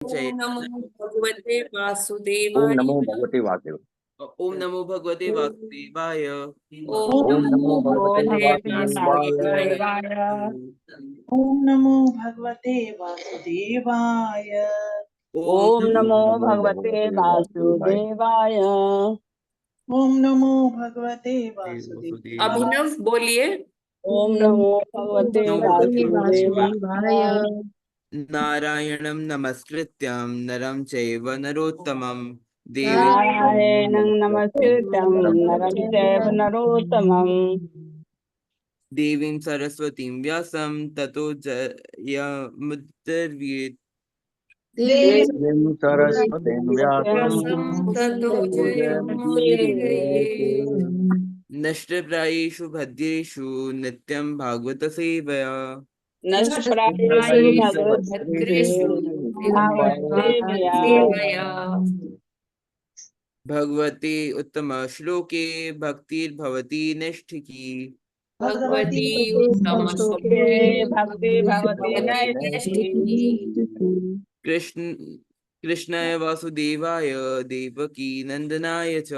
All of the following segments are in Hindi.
जय ओम नमो भगवते ओम वासुदेवाय। नमो भगवते वासुदेव। ओम नमो भगवते वासुदेवाय। ओम ओम नमो नमो भगवते भगवते वासुदेवाय। वासुदेवाय। ओम नमो भगवते वासुदेवाय। ओम नमो भगवते भगवते वासुदेवाय। ओम नमो भगवते वासुदेवाय। अभिनव बोलिए। ओम नमो भगवते वासुदेवाय। नारायणं नमस्कृत्यं नरं चैव नरोत्तमं देवीं नारायणं नमस्कृत्यं नरं चैव नरोत्तमं देवीं सरस्वतीं व्यासं ततो जयमुदीरयेत्। देवीं सरस्वतीं व्यासं ततो जयमुदीरयेत्। नष्टप्रायेषु भद्रेषु नित्यं भागवत सेवया। नष्टप्रायेषु भद्रेषु भगवद्गीतेषु भागवतसेवया। सेवया। भगवते उत्तम श्लोके भक्तिर्भवति नैष्ठिकी। भगवती उत्तम उत्तमश्लोके श्लोके भक्ति भवति भगवती नैष्ठिकी। नैष्ठिकी। कृष्णाय वासुदेवाय देवकी नंदनाय च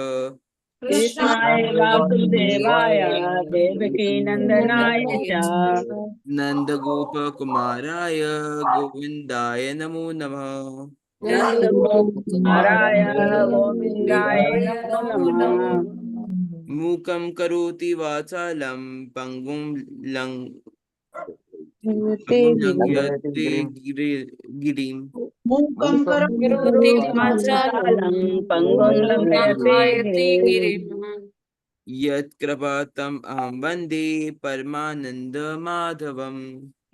कृष्णाय वासुदेवाय देवकी नंदनाय च नंदगोपकुमाराय गोविंदाय नमो नमः। नंदगोपकुमाराय गोविंदाय नमो नमः। मूकं करोति वाचालं पंगुं लंघयति लंघयते गिरिं। गिरिं। मूकं करोति वाचालं वाचालं पंगुं लंघयते लंघयते गिरिं। गिरिम्। यत्कृपातम् अहं वन्दे परमानन्दमाधवम्।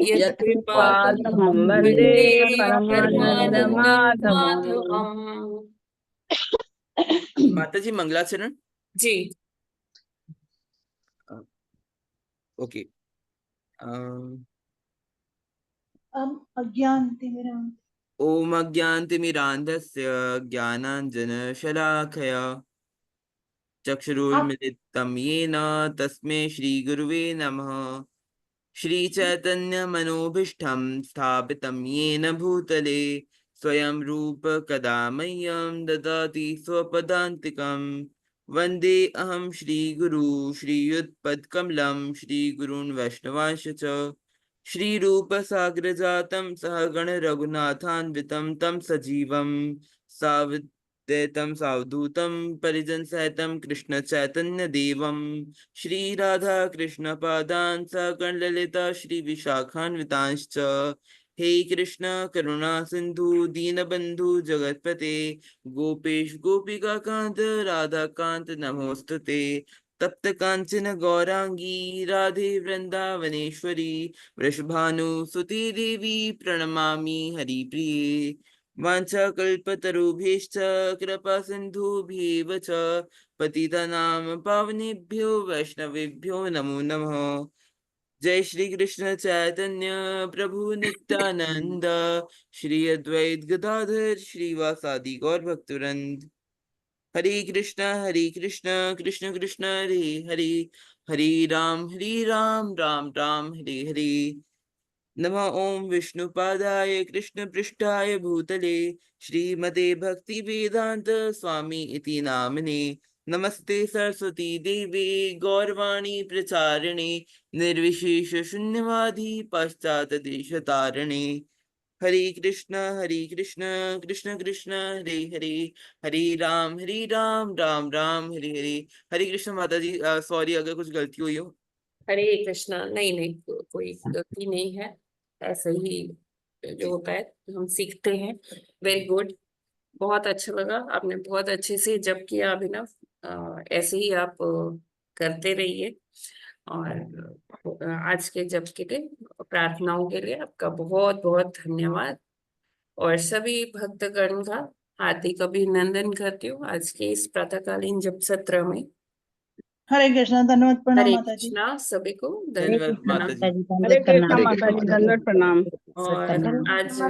यत्कृपादहं वन्दे वन्दे परमानन्दमाधवम्। परमानन्दमाधवम्। माता जी मंगलाचरण। जी। ओके। अज्ञानतिमिरान्धस्य ओम अज्ञानतिमिरान्धस्य ज्ञानाञ्जनशलाखया चक्षुरुन्मिलितं येन तस्मै श्रीगुरुवे नमः। श्रीचैतन्यमनोभीष्टं स्थापितं येन भूतले स्वयं रूप कदा मह्यं ददाति स्वपदान्तिकं। वन्दे अहं श्रीगुरु श्रीयुतपदकमलं श्रीगुरून् वैष्णवांश्च च श्रीरूपसाग्रजातं सहगण रघुनाथान्वितं तं सजीवं सावधूतं सावधूतं परिजनसहितं कृष्ण चैतन्य देवं श्री राधा कृष्ण पादान् सकल ललिता श्री विशाखान्वितांश्च। हे कृष्ण करुणा सिंधु दीनबंधु जगतपते गोपेश गोपिका कांत राधा कांत नमोस्तुते। तप्त कांचन गौरांगी राधे वृंदावनेश्वरी वृषभानुसुते देवी प्रणमामि हरिप्रिये। वाञ्छाकल्पतरुभ्यश्च कृपा सिन्धुभ्येव च पतितानां पावनेभ्यो वैष्णवेभ्यो नमो नमः। जय श्री कृष्ण चैतन्य प्रभु नित्यानंद श्री अद्वैत गदाधर श्रीवासादि गौर भक्तवृंद। हरे कृष्ण कृष्ण कृष्ण हरे हरे हरे राम राम राम हरे हरे। नमः ओम विष्णुपादाय कृष्ण पृष्ठाय भूतले श्रीमते भक्ति वेदांत स्वामी इति नामिने। नमस्ते सरस्वती देवी गौरवाणी प्रचारिणे निर्विशेष शून्यवादी पाश्चात देश तारिणे। हरे कृष्ण कृष्ण कृष्ण हरे हरे हरे राम राम राम हरे हरे। हरे कृष्ण माता जी, सॉरी अगर कुछ गलती हुई हो। हरे कृष्णा। नहीं नहीं, कोई गलती नहीं है। ऐसे ही जो होता है हम सीखते हैं। Very good. बहुत अच्छा लगा, आपने बहुत अच्छे से जप किया अभिनव। ऐसे ही आप करते रहिए। और आज के जप के लिए, प्रार्थनाओं के लिए आपका बहुत बहुत धन्यवाद। और सभी भक्तगण का हार्दिक अभिनंदन करती हूँ आज के इस प्रातःकालीन जप सत्र में। हरे कृष्णा। धन्यवाद। प्रणाम हरे माता जी। कृष्णा। सभी को धन्यवाद धन्यवाद माता प्रणाम। जी। हरे कृष्णा माता जी, दंडवत प्रणाम। और आज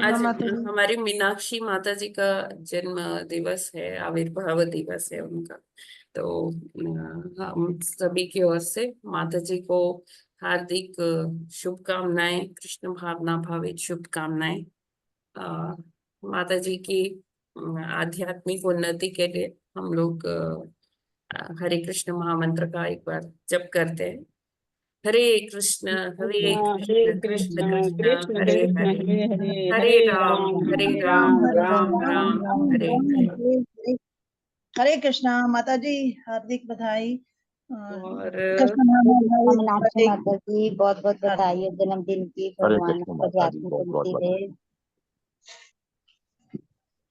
आज हमारी मीनाक्षी माता जी का जन्म दिवस है, आविर्भाव दिवस है उनका। तो हम सभी की ओर से माता जी को हार्दिक शुभकामनाएं, कृष्ण भावना भावित शुभकामनाएं। माता जी की आध्यात्मिक उन्नति के लिए हम लोग हरे कृष्ण महामंत्र का एक बार जप करते हैं। हरे कृष्ण हरे कृष्ण कृष्ण कृष्ण कृष्ण कृष्ण हरे कृष्ण हरे, हरे हरे हरे हरे राम राम हरे हरे राम राम हरे राम राम राम राम राम हरे हरे हरे। हरे। हरे कृष्णा माता जी, हार्दिक बधाई। और कृष्ण महाराज कमलाक्षी माता जी बहुत बहुत हार्दिक बधाई है जन्मदिन की। हरे भगवान कृष्ण आपको माता जी, आध्यात्मिक बहुत बहुत उन्नति बधाई। दे।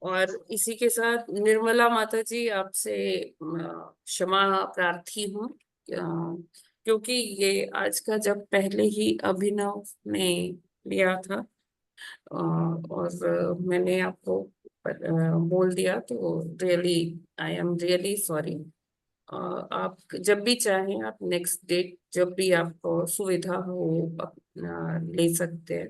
और इसी के साथ निर्मला माता जी, आपसे क्षमा प्रार्थी हूँ, क्योंकि ये आज का जब पहले ही अभिनव ने लिया था और मैंने आपको बोल दिया, तो really I am really sorry. आप जब भी चाहें, आप नेक्स्ट डेट जब भी आपको सुविधा हो अपना ले सकते हैं।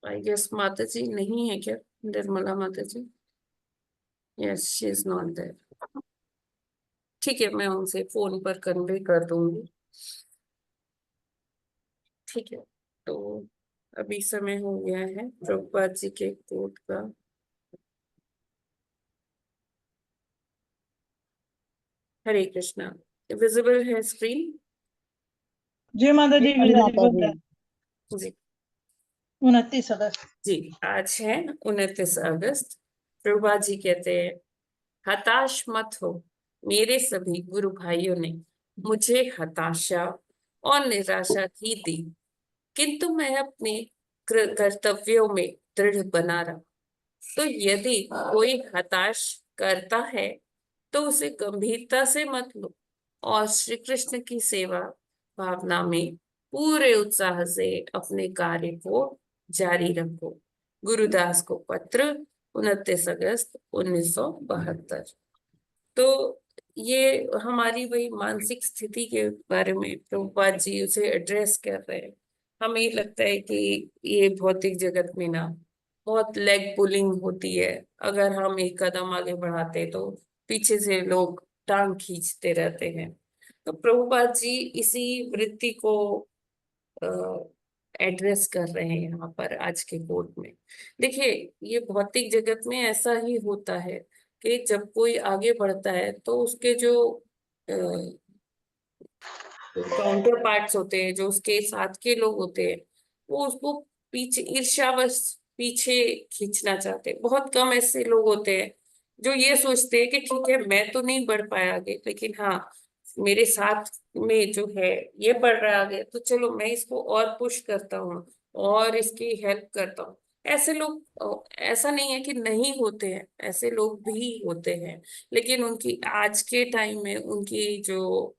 आई गेस माता जी नहीं है क्या, निर्मला माता जी? Yes, she is not there. ठीक है, मैं उनसे फोन पर कन्वे कर दूंगी। ठीक है, तो अभी समय हो गया है प्रभुपाद जी के कोट का। हरे कृष्णा। विजिबल है स्क्रीन? जय माता जी, हरी माता जी। जी 29 अगस्त। जी, आज है 29 अगस्त। प्रभुपाद जी कहते हैं, हताश मत हो मेरे सभी गुरु भाइयों ने मुझे हताशा और निराशा ही दी, किंतु मैं अपने कर्तव्यों में दृढ़ बना रहा। तो यदि कोई हताश करता है तो उसे गंभीरता से मत लो और श्री कृष्ण की सेवा भावना में पूरे उत्साह से अपने कार्य को जारी रखो। गुरुदास को पत्र 29 अगस्त 1972। तो ये हमारी वही मानसिक स्थिति के बारे में प्रभुपाद जी उसे एड्रेस कर रहे हैं। हमें लगता है कि ये भौतिक जगत में ना बहुत लेग पुलिंग होती है। अगर हम एक कदम आगे बढ़ाते तो पीछे से लोग टांग खींचते रहते हैं। तो प्रभुपाद जी इसी वृत्ति को एड्रेस कर रहे हैं यहाँ पर आज के कोर्ट में। देखिए, ये भौतिक जगत में ऐसा ही होता है कि जब कोई आगे बढ़ता है तो उसके जो काउंटर पार्ट्स होते हैं, जो उसके साथ के लोग होते हैं, वो उसको पीछे ईर्ष्यावश पीछे खींचना चाहते हैं। बहुत कम ऐसे लोग होते हैं जो ये सोचते हैं कि ठीक है, मैं तो नहीं बढ़ पाया आगे, लेकिन हाँ, मेरे साथ में जो है ये बढ़ रहा है आगे, तो चलो मैं इसको और पुश करता हूँ और इसकी हेल्प करता हूँ। ऐसे लोग ऐसा नहीं है कि नहीं होते हैं, ऐसे लोग भी होते हैं, लेकिन उनकी आज के टाइम में उनकी जो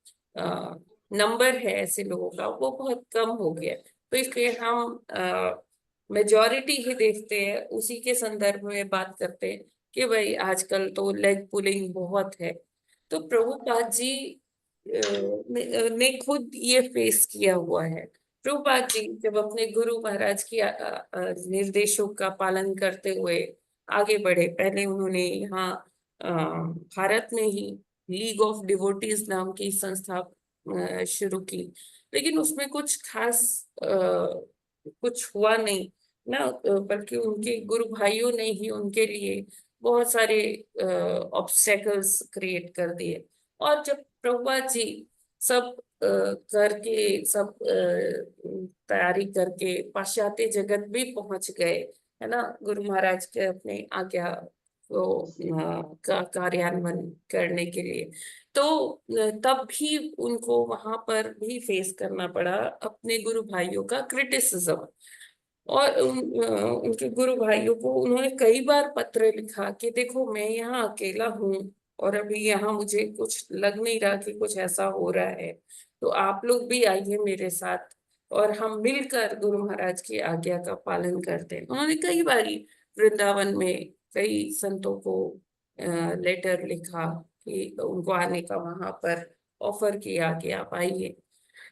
नंबर है ऐसे लोगों का वो बहुत कम हो गया है। तो इसलिए हम मेजॉरिटी ही देखते हैं, उसी के संदर्भ में बात करते हैं कि भाई आजकल तो लेग पुलिंग बहुत है। तो प्रभुपाद जी ने खुद ये फेस किया हुआ है। प्रभुपाद जी जब अपने गुरु महाराज की निर्देशों का पालन करते हुए आगे बढ़े, पहले उन्होंने यहाँ अ, भारत में ही लीग ऑफ डिवोटीज नाम की संस्था शुरू की, लेकिन उसमें कुछ खास कुछ हुआ नहीं ना, बल्कि उनके गुरु भाइयों ने ही उनके लिए बहुत सारे ऑब्स्टेकल्स क्रिएट कर दिए। और जब प्रभुपाद जी सब करके सब तैयारी करके पाश्चात्य जगत भी पहुंच गए, है ना, गुरु महाराज के अपने आज्ञा को का कार्यान्वयन करने के लिए, तो तब भी उनको वहां पर भी फेस करना पड़ा अपने गुरु भाइयों का क्रिटिसिज्म। और उनके गुरु भाइयों को उन्होंने कई बार पत्र लिखा कि देखो मैं यहाँ अकेला हूँ और अभी यहाँ मुझे कुछ लग नहीं रहा कि कुछ ऐसा हो रहा है, तो आप लोग भी आइए मेरे साथ और हम मिलकर गुरु महाराज की आज्ञा का पालन करते हैं। उन्होंने कई बारी वृंदावन में कई संतों को लेटर लिखा कि उनको आने का वहां पर ऑफर किया कि आप आइए,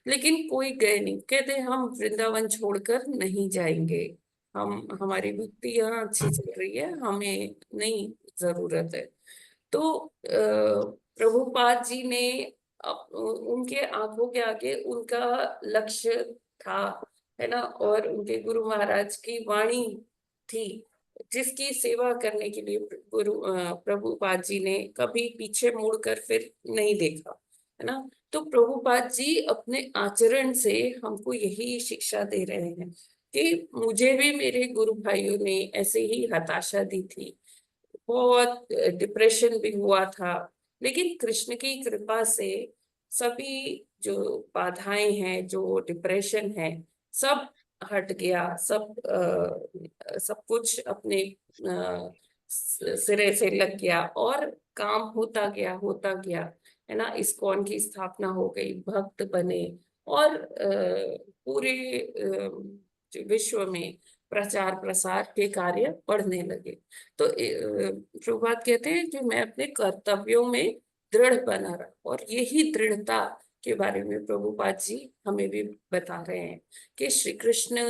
लेकिन कोई गए नहीं। कहते हम वृंदावन छोड़कर नहीं जाएंगे, हम हमारी भक्ति यहाँ अच्छी चल रही है, हमें नहीं जरूरत है। तो प्रभुपाद जी ने उनके आंखों के आगे उनका लक्ष्य था है ना, और उनके गुरु महाराज की वाणी थी जिसकी सेवा करने के लिए प्रभुपाद जी ने कभी पीछे मुड़कर फिर नहीं देखा, है ना। तो प्रभुपाद जी अपने आचरण से हमको यही शिक्षा दे रहे हैं कि मुझे भी मेरे गुरु भाइयों ने ऐसे ही हताशा दी थी, बहुत डिप्रेशन भी हुआ था, लेकिन कृष्ण की कृपा से सभी जो बाधाएं हैं, जो डिप्रेशन है, सब हट गया, सब कुछ अपने सिरे से लग गया और काम होता गया, है ना। इस्कॉन की स्थापना हो गई, भक्त बने और पूरे जो विश्व में प्रचार प्रसार के कार्य बढ़ने लगे। तो प्रभुपाद कहते हैं कि मैं अपने कर्तव्यों में दृढ़ बना रहा, और यही दृढ़ता के बारे में प्रभुपाद जी हमें भी बता रहे हैं कि श्री कृष्ण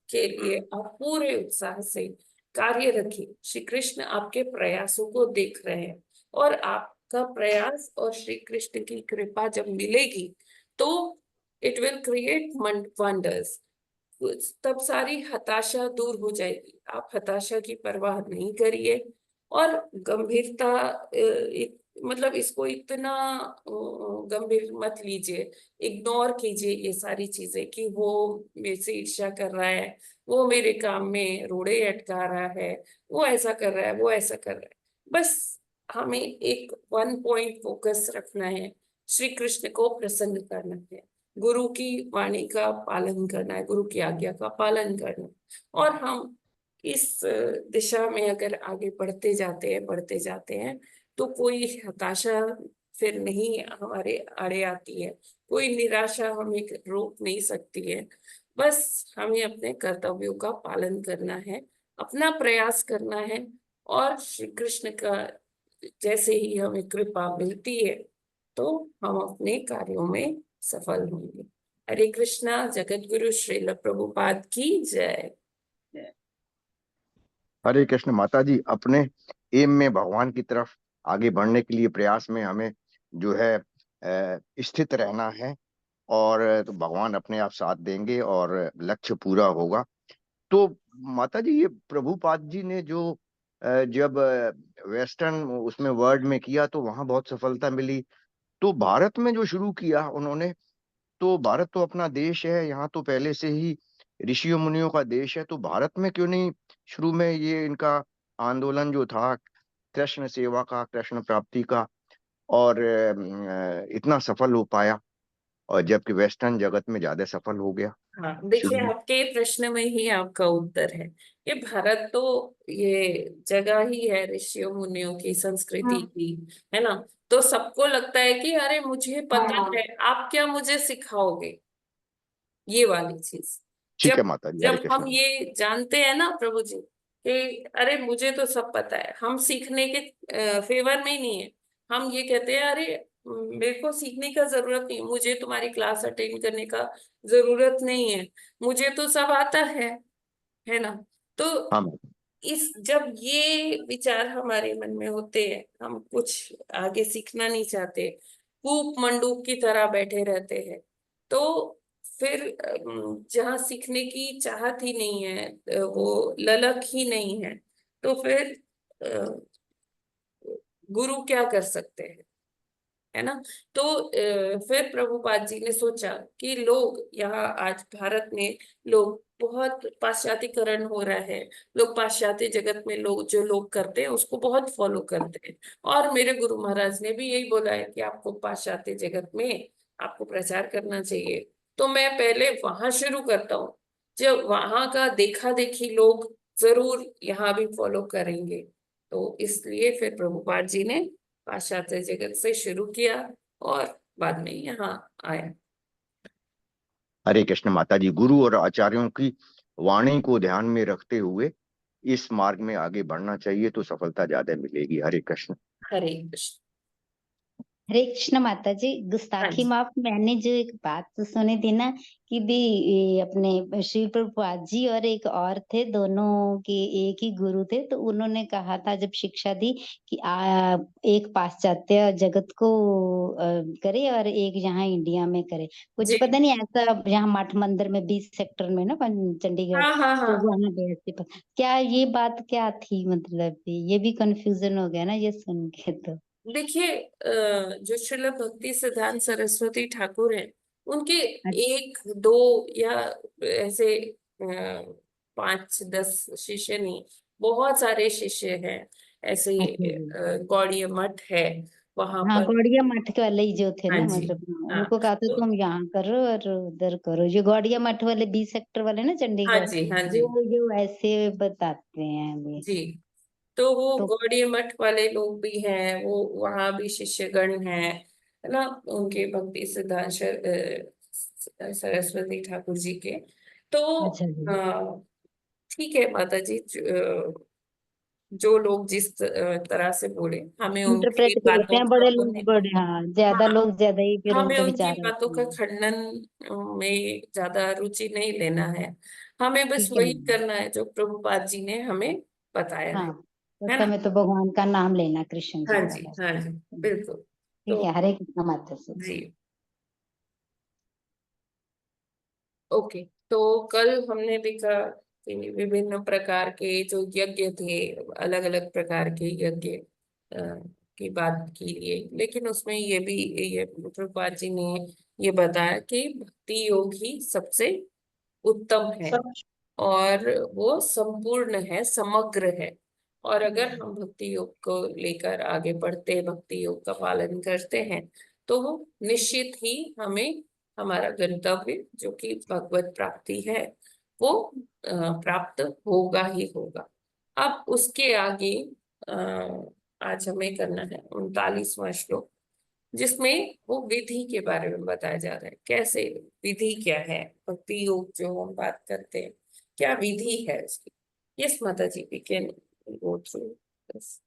के लिए आप पूरे उत्साह से कार्य रखिए। श्री कृष्ण आपके प्रयासों को देख रहे हैं, और आपका प्रयास और श्री कृष्ण की कृपा जब मिलेगी तो इट विल क्रिएट वंडर्स। तब सारी हताशा दूर हो जाएगी। आप हताशा की परवाह नहीं करिए और गंभीरता मतलब इसको इतना गंभीर मत लीजिए, इग्नोर कीजिए ये सारी चीजें कि वो मेरे से ईर्ष्या कर रहा है, वो मेरे काम में रोड़े अटका रहा है, वो ऐसा कर रहा है, वो ऐसा कर रहा है। बस हमें एक वन पॉइंट फोकस रखना है, श्री कृष्ण को प्रसन्न करना है, गुरु की वाणी का पालन करना है, गुरु की आज्ञा का पालन करना है। और हम इस दिशा में अगर आगे बढ़ते जाते हैं तो कोई हताशा फिर नहीं हमारे आड़े आती है, कोई निराशा हमें रोक नहीं सकती है। बस हमें अपने कर्तव्यों का पालन करना है, अपना प्रयास करना है, और श्री कृष्ण का जैसे ही हमें कृपा मिलती है तो हम अपने कार्यों में सफल होंगे। हरे कृष्णा। जगत गुरु श्रील प्रभुपाद की जय। हरे कृष्ण माता जी। अपने एम में भगवान की तरफ आगे बढ़ने के लिए प्रयास में हमें जो है स्थित रहना है, और तो भगवान अपने आप साथ देंगे और लक्ष्य पूरा होगा। तो माता जी, ये प्रभुपाद जी ने जो जब वेस्टर्न उसमें वर्ल्ड में किया तो वहां बहुत सफलता मिली, तो भारत में जो शुरू किया उन्होंने, तो भारत तो अपना देश है, यहाँ तो पहले से ही ऋषियों मुनियों का देश है, तो भारत में क्यों नहीं शुरू में ये इनका आंदोलन जो था कृष्ण सेवा का, कृष्ण प्राप्ति का, और इतना सफल हो पाया, और जबकि वेस्टर्न जगत में ज्यादा सफल हो गया हाँ, देखिए शुरू में। आपके प्रश्न में ही आपका उत्तर है। ये भारत तो ये जगह ही है ऋषियों मुनियों की संस्कृति की, है ना। तो सबको लगता है कि अरे मुझे पता है, आप क्या मुझे सिखाओगे, ये वाली चीज। ठीक है जब माता जी, हरे जब हम कृष्ण। ये जानते हैं ना प्रभु जी कि अरे मुझे तो सब पता है, हम सीखने के फेवर में ही नहीं है। हम ये कहते हैं अरे मेरे को सीखने का जरूरत नहीं, मुझे तुम्हारी क्लास अटेंड करने का जरूरत नहीं है, मुझे तो सब आता है ना। तो हाँ माता। इस जब ये विचार हमारे मन में होते हैं, हम कुछ आगे सीखना नहीं चाहते, कूप मंडूक की तरह बैठे रहते हैं, तो फिर जहाँ सीखने की चाहत ही नहीं है, वो ललक ही नहीं है, तो फिर अ, गुरु क्या कर सकते हैं, है ना। तो फिर प्रभुपाद जी ने सोचा कि लोग यहाँ आज भारत में लोग बहुत पाश्चात्यकरण हो रहा है, लोग पाश्चात्य जगत में लोग जो लोग करते हैं उसको बहुत फॉलो करते हैं, और मेरे गुरु महाराज ने भी यही बोला है कि आपको पाश्चात्य जगत में आपको प्रचार करना चाहिए। तो मैं पहले वहां शुरू करता हूँ, जब वहां का देखा देखी लोग जरूर यहाँ भी फॉलो करेंगे। तो इसलिए फिर प्रभुपाद जी ने पाश्चात्य जगत से शुरू किया और बाद में यहाँ आया। हरे कृष्ण माता जी। गुरु और आचार्यों की वाणी को ध्यान में रखते हुए इस मार्ग में आगे बढ़ना चाहिए, तो सफलता ज्यादा मिलेगी। हरे कृष्ण। हरे कृष्ण। हरे कृष्ण माता जी। हाँ गुस्ताखी जी माफ, मैंने जो एक बात सुनी थी ना कि भी ये अपने श्री प्रभुपाद जी और एक और थे, दोनों के एक ही गुरु थे, तो उन्होंने कहा था जब शिक्षा दी कि एक पाश्चात्य जगत को करे और एक यहाँ इंडिया में करे। कुछ जी पता नहीं ऐसा, यहाँ मठ मंदिर में 20 सेक्टर में ना चंडीगढ़, हाँ हाँ तो हाँ वहां पे क्या ये बात क्या थी, मतलब ये भी कंफ्यूजन हो गया ना ये सुन के तो। देखिए जो श्रील भक्ति सिद्धांत सरस्वती ठाकुर हैं उनके एक दो या ऐसे 5-10 शिष्य नहीं, बहुत सारे शिष्य हैं ऐसे। अच्छा जी। गौड़ीय मठ है वहां हाँ, पर। गौड़िया मठ के वाले ही जो थे हाँ ना, जी मतलब हाँ उनको कहा था तो तुम यहाँ करो और उधर करो। जो गौड़िया मठ वाले 20 सेक्टर वाले ना हाँ चंडीगढ़, जी हाँ जी वो जो ऐसे बताते हैं अभी जी। तो वो तो। गौड़ीय मठ वाले लोग भी हैं, वो वहां भी शिष्यगण हैं, है ना, उनके भक्ति सिद्धांत सरस्वती ठाकुर जी के। तो अच्छा जी। ठीक है माता जी, जो लोग जिस तरह से बोले हमें उनकी इंटरप्रेट करते बातों हैं का बड़े वो लोग, नहीं। बड़े, हाँ, ज्यादा हाँ, लोग ज्यादा ही फिर हमें उनका उनकी विचार बातों रखते का हैं। खंडन में ज्यादा रुचि नहीं लेना है। हमें बस ठीक है वही मैम। करना है जो प्रभुपाद जी ने हमें बताया हाँ, है उस ना। समय तो भगवान का नाम लेना, कृष्ण हाँ जी का जी बस। हाँ जी बिल्कुल। ठीक तो है, हरे कृष्ण माता जी। जी ओके। तो कल हमने देखा कि विभिन्न प्रकार के जो यज्ञ थे, अलग अलग प्रकार के यज्ञ की बात की है, लेकिन उसमें ये भी, ये प्रभुपाद जी ने ये बताया कि भक्ति योग ही सबसे उत्तम है और वो संपूर्ण है, समग्र है। और अगर हम भक्ति योग को लेकर आगे बढ़ते, भक्ति योग का पालन करते हैं, तो वो निश्चित ही हमें हमारा गंतव्य जो कि भगवत प्राप्ति है वो प्राप्त होगा ही होगा। अब उसके आगे आज हमें करना है 39वां श्लोक, जिसमें वो विधि के बारे में बताया जा रहा है। कैसे, विधि क्या है, भक्ति योग जो हम बात करते हैं क्या विधि है उसकी। यस माता जी, we can go through this.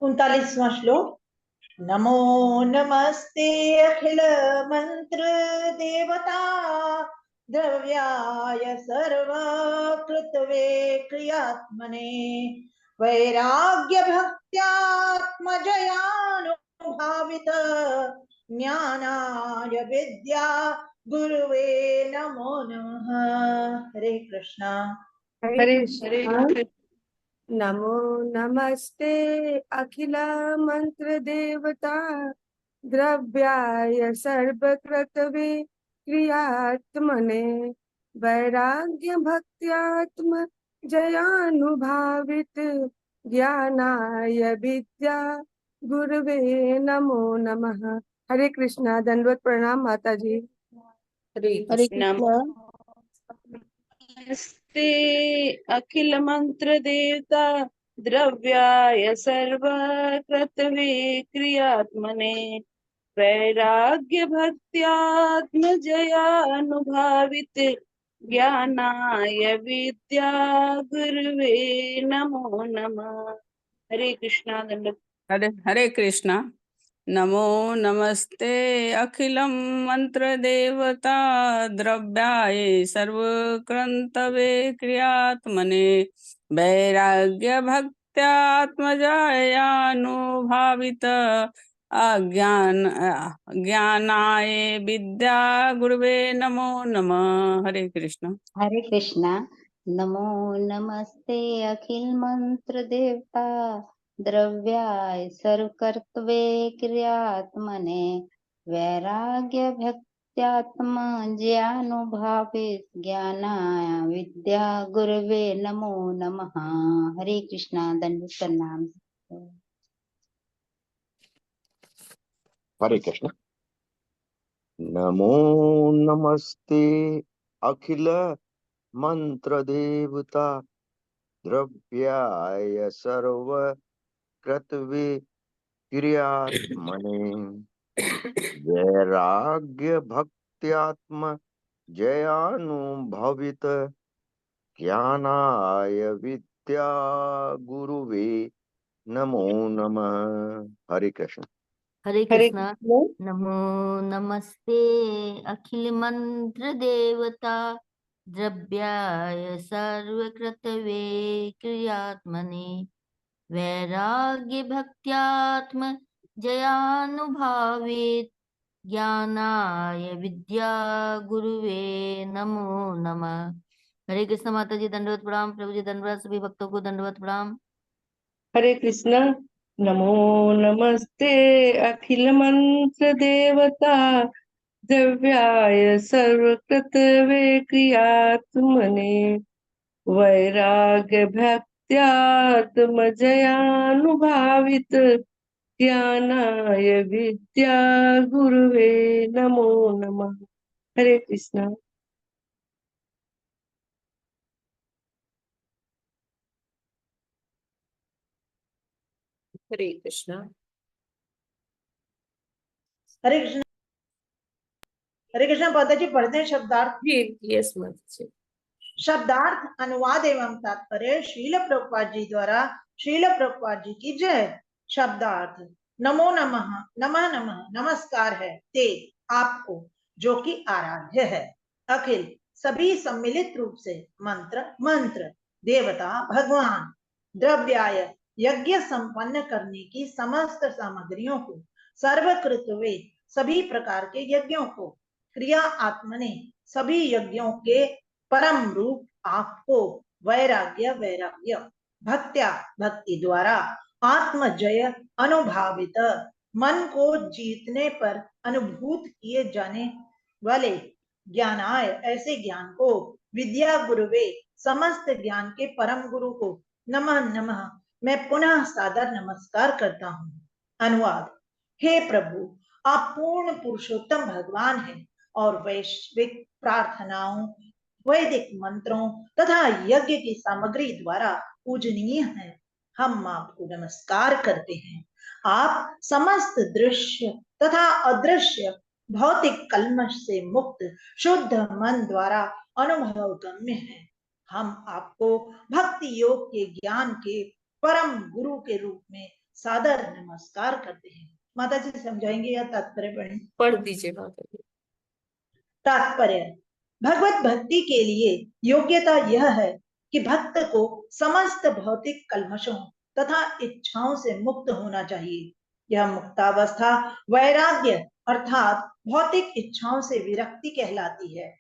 39वां श्लोक। नमो नमस्ते अखिल मंत्र देवता द्रव्याय सर्वकृतवे क्रियात्मने वैराग्य भक्त्यात्मजयानुभावित ज्ञानाय विद्या गुरुवे नमो नमः। हरे कृष्णा। हरे कृष्ण। नमो नमस्ते अखिल मंत्र देवता द्रव्याय सर्वकृतवे क्रियात्मने वैराग्य भक्त्यात्म जयानुभावित ज्ञानाय विद्या गुरुवे नमो नमः। हरे कृष्णा, दंडवत प्रणाम माता जी। हरे हरे कृष्ण। नमो कृष्ण। नमस्ते अखिल मंत्र देवता द्रव्याय सर्वकृतवे क्रियात्मने वैराग्य भक्त्यात्मजयानुभावित ज्ञानाय विद्या गुरुवे नमो नमः। हरे कृष्णा दंड। हरे हरे कृष्णा। नमो नमस्ते अखिलं मंत्र देवता द्रव्याय सर्वक्रंतवे क्रियात्मने वैराग्य भक्त्यात्मजायानुभावित ज्ञानाय विद्या गुरुवे नमो नमः। हरे कृष्ण। हरे कृष्णा। नमो नमस्ते अखिल मंत्र देवता द्रव्याय सर्वकर्तवे क्रियात्मने वैराग्य भक्त्यात्म ज्ञानुभावित ज्ञानाय विद्या गुरुवे नमो नमः। हरे कृष्णा, दंडवत प्रणाम। हरे कृष्ण। नमो नमस्ते अखिल मंत्र देवता द्रव्याय सर्वकृतवे क्रियात्मने वैराग्य भक्त्यात्म जयानुभवित ज्ञानाय विद्या गुरुवे नमो नमः। हरे कृष्ण। हरे हरे कृष्णा। कृष्ण। नमो नमस्ते अखिल मंत्र देवता द्रव्याय सर्वकृतवे क्रियात्मने वैराग्य भक्त्यात्म जयानुभावेत ज्ञानाय विद्या गुरुवे नमो नमः। हरे कृष्ण। माता जी दंडवत प्रणाम। प्रभु जी दंडवत। सभी भक्तों को दंडवत प्रणाम। हरे कृष्ण। नमो नमस्ते अखिल मंत्र देवता द्रव्याय सर्वकृतवे क्रियात्मने वैराग्य भक्त्यात्मजयानुभावित ज्ञानाय विद्या गुरुवे नमो नमः। हरे कृष्ण। हरे कृष्णा। हरे कृष्ण। हरे कृष्ण। माता जी पढ़ते हैं शब्दार्थ। जी यस माता जी। शब्दार्थ अनुवाद एवं तात्पर्य श्रील प्रभुपाद जी द्वारा। श्रील प्रभुपाद जी की जय। शब्दार्थ। नमो नमः, नमः नमः नमस्कार है ते आपको जो कि आराध्य है। अखिल सभी सम्मिलित रूप से मंत्र मंत्र देवता भगवान द्रव्याय यज्ञ संपन्न करने की समस्त सामग्रियों को सर्वकृत वे सभी प्रकार के यज्ञों को क्रिया आत्मने सभी यज्ञों के परम रूप आपको वैराग्य वैराग्य भक्त्या भक्ति द्वारा आत्मजय अनुभावित मन को जीतने पर अनुभूत किए जाने वाले ज्ञानाय ऐसे ज्ञान को विद्या गुरुवे समस्त ज्ञान के परम गुरु को नमः नमः मैं पुनः सादर नमस्कार करता हूँ। अनुवाद। हे प्रभु आप पूर्ण पुरुषोत्तम भगवान हैं और वैश्विक प्रार्थनाओं वैदिक मंत्रों तथा यज्ञ की सामग्री द्वारा पूजनीय है। हम आपको नमस्कार करते हैं। आप समस्त दृश्य तथा अदृश्य भौतिक कल्मश से मुक्त शुद्ध मन द्वारा अनुभव गम्य है। हम आपको भक्ति योग के ज्ञान के परम गुरु के रूप में सादर नमस्कार करते हैं। माता जी समझाएंगे या तात्पर्य पढ़ें? पढ़ दीजिए माता जी। तात्पर्य। भगवत भक्ति के लिए योग्यता यह है कि भक्त को समस्त भौतिक कल्मशों तथा इच्छाओं से मुक्त होना चाहिए। यह मुक्तावस्था वैराग्य अर्थात भौतिक इच्छाओं से विरक्ति कहलाती है।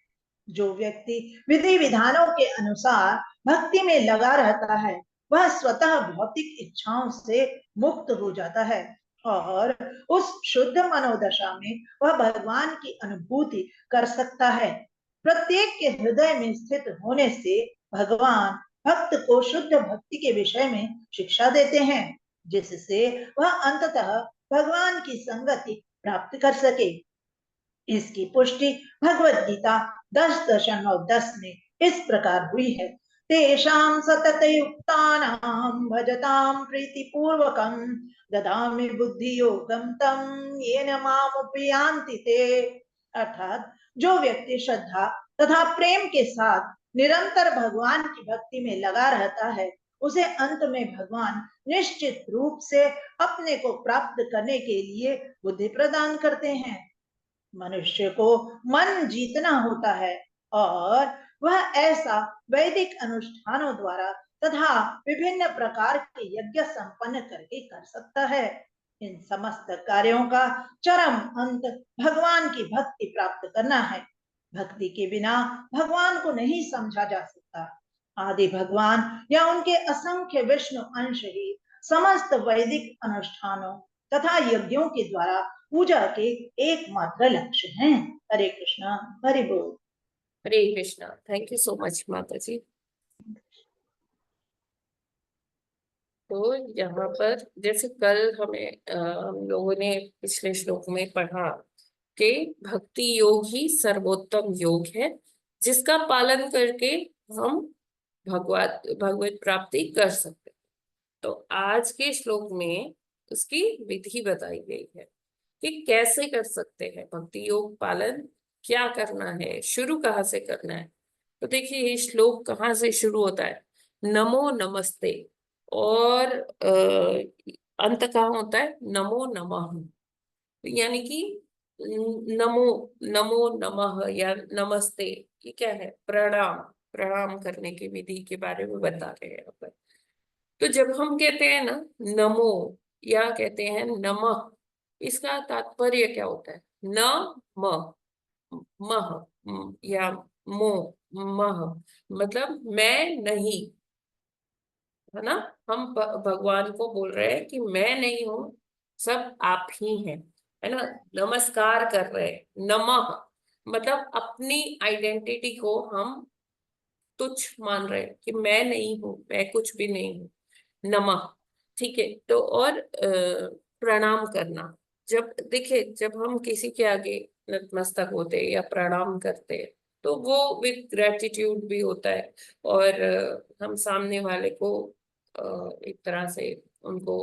जो व्यक्ति विधि विधानों के अनुसार भक्ति में लगा रहता है वह स्वतः भौतिक इच्छाओं से मुक्त हो जाता है और उस शुद्ध मनोदशा में वह भगवान की अनुभूति कर सकता है। प्रत्येक के हृदय में स्थित होने से भगवान भक्त को शुद्ध भक्ति के विषय में शिक्षा देते हैं जिससे वह अंततः भगवान की संगति प्राप्त कर सके। इसकी पुष्टि भगवत गीता 10:10 में इस प्रकार हुई है। तेषां सतत युक्तानां भजतां प्रीतिपूर्वकं ददामि बुद्धि योगं तं येन मामुपयान्ति ते। अर्थात जो व्यक्ति श्रद्धा तथा प्रेम के साथ निरंतर भगवान की भक्ति में लगा रहता है उसे अंत में भगवान निश्चित रूप से अपने को प्राप्त करने के लिए बुद्धि प्रदान करते हैं। मनुष्य को मन जीतना होता है और वह ऐसा वैदिक अनुष्ठानों द्वारा तथा विभिन्न प्रकार के यज्ञ संपन्न करके कर सकता है। इन समस्त कार्यों का चरम अंत भगवान की भक्ति प्राप्त करना है। भक्ति के बिना भगवान को नहीं समझा जा सकता। आदि भगवान या उनके असंख्य विष्णु अंश ही समस्त वैदिक अनुष्ठानों तथा यज्ञों के द्वारा पूजा के एकमात्र लक्ष्य हैं। हरे कृष्णा। हरि बोल। Hare Krishna. Thank you so much माता जी। तो यहाँ पर जैसे कल हम लोगों ने पिछले श्लोक में पढ़ा कि भक्ति योग ही सर्वोत्तम योग है जिसका पालन करके हम भगवत प्राप्ति कर सकते हैं। तो आज के श्लोक में उसकी विधि बताई गई है कि कैसे कर सकते हैं भक्ति योग पालन, क्या करना है, शुरू कहाँ से करना है। तो देखिए ये श्लोक कहाँ से शुरू होता है, नमो नमस्ते, और अंत कहाँ होता है, नमो नमः। यानी कि नमो नमो नमः या नमस्ते, ये क्या है? प्रणाम, प्रणाम करने की विधि के बारे में बता रहे हैं यहाँ पर। तो जब हम कहते हैं ना नमो या कहते हैं नमः, इसका तात्पर्य क्या होता है? न म मह या मो मह, मतलब मैं नहीं, है ना। हम भगवान को बोल रहे हैं कि मैं नहीं हूं, सब आप ही हैं, है ना। नमस्कार कर रहे हैं, नमः मतलब अपनी आइडेंटिटी को हम तुच्छ मान रहे हैं कि मैं नहीं हूं, मैं कुछ भी नहीं हूं, नमः। ठीक है, तो और प्रणाम करना, जब देखिए जब हम किसी के आगे नतमस्तक होते हैं या प्रणाम करते हैं तो वो विद ग्रेटिट्यूड भी होता है, और हम सामने वाले को एक तरह से उनको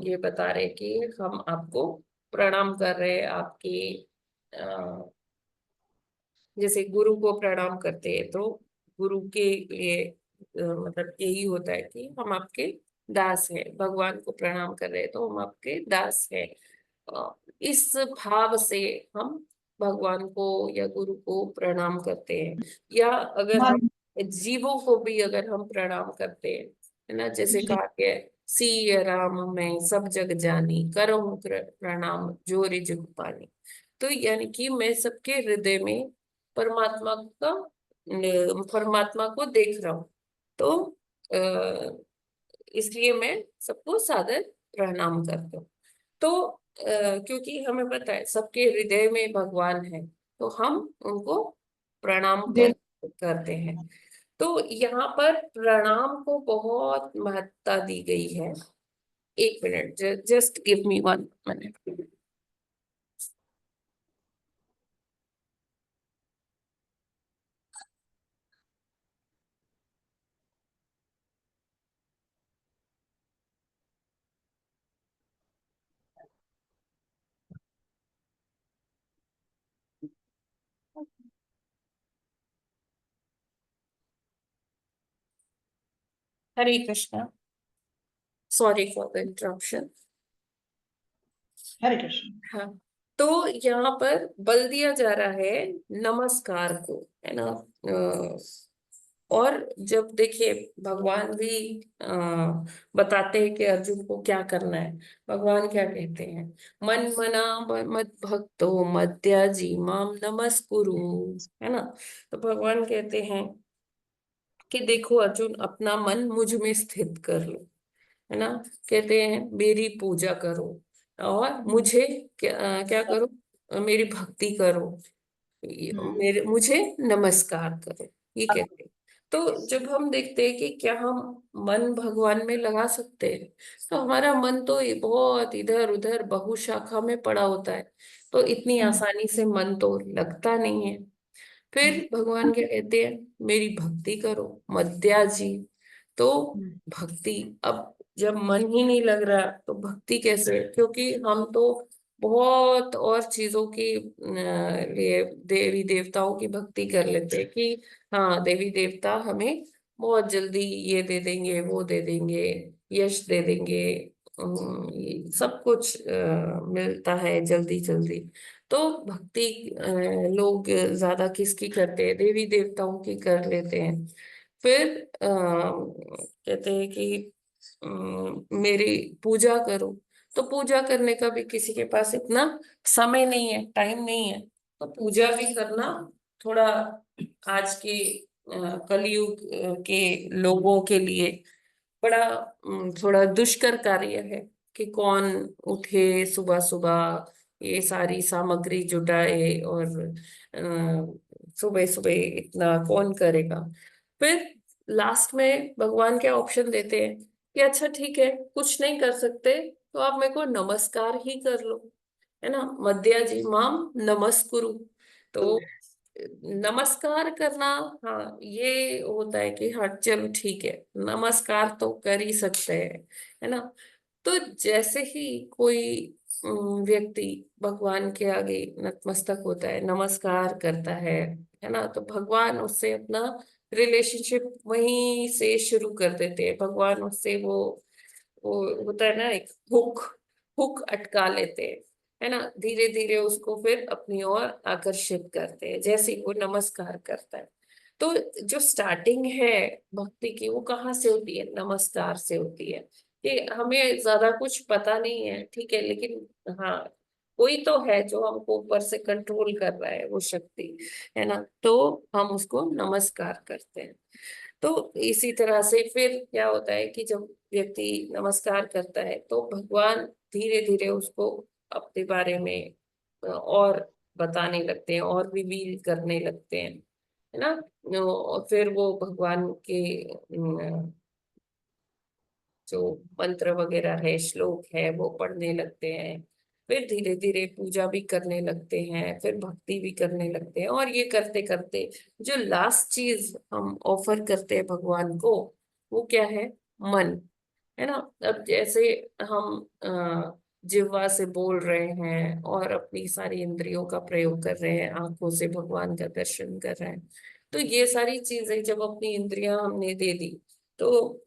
ये बता रहे कि हम आपको प्रणाम कर रहे हैं, आपकी जैसे गुरु को प्रणाम करते हैं तो गुरु के लिए मतलब यही होता है कि हम आपके दास हैं। भगवान को प्रणाम कर रहे हैं तो हम आपके दास हैं। इस भाव से हम भगवान को या गुरु को प्रणाम करते हैं। या अगर हम जीवों को भी अगर हम प्रणाम करते हैं, है ना, जैसे जी। कहा गया है, सी राम मैं सब जग जानी, करहूं प्रणाम जोरि जुग पानी। तो यानी कि मैं सबके हृदय में परमात्मा का परमात्मा को देख रहा हूँ, तो इसलिए मैं सबको सादर प्रणाम करता हूँ। तो क्योंकि हमें पता है सबके हृदय में भगवान है, तो हम उनको प्रणाम करते हैं। तो यहाँ पर प्रणाम को बहुत महत्ता दी गई है। एक minute, just give me 1 minute. Hare Krishna, sorry for the interruption. Hare Krishna. हाँ, तो यहाँ पर बल दिया जा रहा है नमस्कार को, है ना। और जब देखिए भगवान भी बताते हैं कि अर्जुन को क्या करना है। भगवान क्या कहते हैं? मन मना मत भक्तो मद्याजी माम नमस्कुरु, है ना। तो भगवान कहते हैं कि देखो अर्जुन, अपना मन मुझ में स्थित कर लो, है ना। कहते हैं मेरी पूजा करो और मुझे क्या करो? मेरी भक्ति करो, मेरे मुझे नमस्कार करो, ये कहते हैं। तो जब हम देखते हैं कि क्या हम मन भगवान में लगा सकते हैं, तो हमारा मन तो ये बहुत इधर उधर बहुशाखा में पड़ा होता है, तो इतनी आसानी से मन तो लगता नहीं है। फिर भगवान क्या कहते हैं? मेरी भक्ति करो, मद्याजी। तो भक्ति, अब जब मन ही नहीं लग रहा तो भक्ति कैसे? क्योंकि हम तो बहुत और चीजों की लिए देवी देवताओं की भक्ति कर लेते हैं कि हाँ देवी देवता हमें बहुत जल्दी ये दे देंगे, वो दे देंगे, यश दे देंगे, ये सब कुछ मिलता है जल्दी जल्दी। तो भक्ति लोग ज्यादा किसकी करते हैं? देवी देवताओं की कर लेते हैं। फिर कहते हैं कि मेरी पूजा करो, तो पूजा करने का भी किसी के पास इतना समय नहीं है, टाइम नहीं है, तो पूजा भी करना थोड़ा आज के कलयुग के लोगों के लिए बड़ा थोड़ा दुष्कर कार्य है कि कौन उठे सुबह सुबह, ये सारी सामग्री जुटाए और सुबह सुबह इतना कौन करेगा। फिर लास्ट में भगवान क्या ऑप्शन देते हैं कि अच्छा ठीक है, कुछ नहीं कर सकते तो आप मेरे को नमस्कार ही कर लो, है ना। मध्याजी माम नमस्कुरु। तो नमस्कार करना, हाँ ये होता है कि हाँ चलो ठीक है, नमस्कार तो कर ही सकते हैं, है ना। तो जैसे ही कोई व्यक्ति भगवान के आगे नतमस्तक होता है, नमस्कार करता है ना, तो भगवान उससे अपना रिलेशनशिप वहीं से शुरू कर देते हैं। भगवान उससे वो होता है ना एक हुक, हुक अटका लेते हैं, है ना, धीरे धीरे उसको फिर अपनी ओर आकर्षित करते हैं जैसे ही वो नमस्कार करता है। तो जो स्टार्टिंग है भक्ति की वो कहाँ से होती है? नमस्कार से होती है। कि हमें ज्यादा कुछ पता नहीं है, ठीक है, लेकिन हाँ कोई तो है जो हमको ऊपर से कंट्रोल कर रहा है, वो शक्ति, है ना, तो हम उसको नमस्कार करते हैं। तो इसी तरह से फिर क्या होता है कि जब व्यक्ति नमस्कार करता है तो भगवान धीरे धीरे उसको अपने बारे में और बताने लगते हैं और रिवील करने लगते हैं, है ना। और फिर वो भगवान के जो मंत्र वगैरह है, श्लोक है, वो पढ़ने लगते हैं। फिर धीरे धीरे पूजा भी करने लगते हैं, फिर भक्ति भी करने लगते हैं। और ये करते करते जो लास्ट चीज हम ऑफर करते हैं भगवान को, वो क्या है? मन, है ना। अब जैसे हम जिह्वा से बोल रहे हैं और अपनी सारी इंद्रियों का प्रयोग कर रहे हैं, आंखों से भगवान का दर्शन कर रहे हैं, तो ये सारी चीजें जब अपनी इंद्रियां हमने दे दी, तो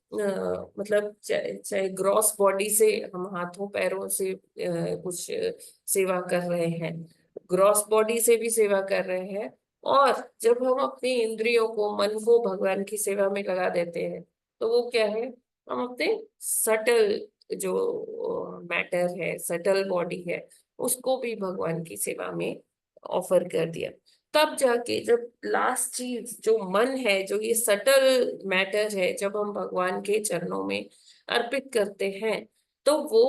मतलब चाहे ग्रॉस बॉडी से हम हाथों पैरों से कुछ सेवा कर रहे हैं, ग्रॉस बॉडी से भी सेवा कर रहे हैं, और जब हम अपनी इंद्रियों को, मन को भगवान की सेवा में लगा देते हैं, तो वो क्या है? हम अपने सटल जो मैटर है, सटल बॉडी है, उसको भी भगवान की सेवा में ऑफर कर दिया। तब जाके जब लास्ट चीज जो मन है, जो ये सटल मैटर है, जब हम भगवान के चरणों में अर्पित करते हैं, तो वो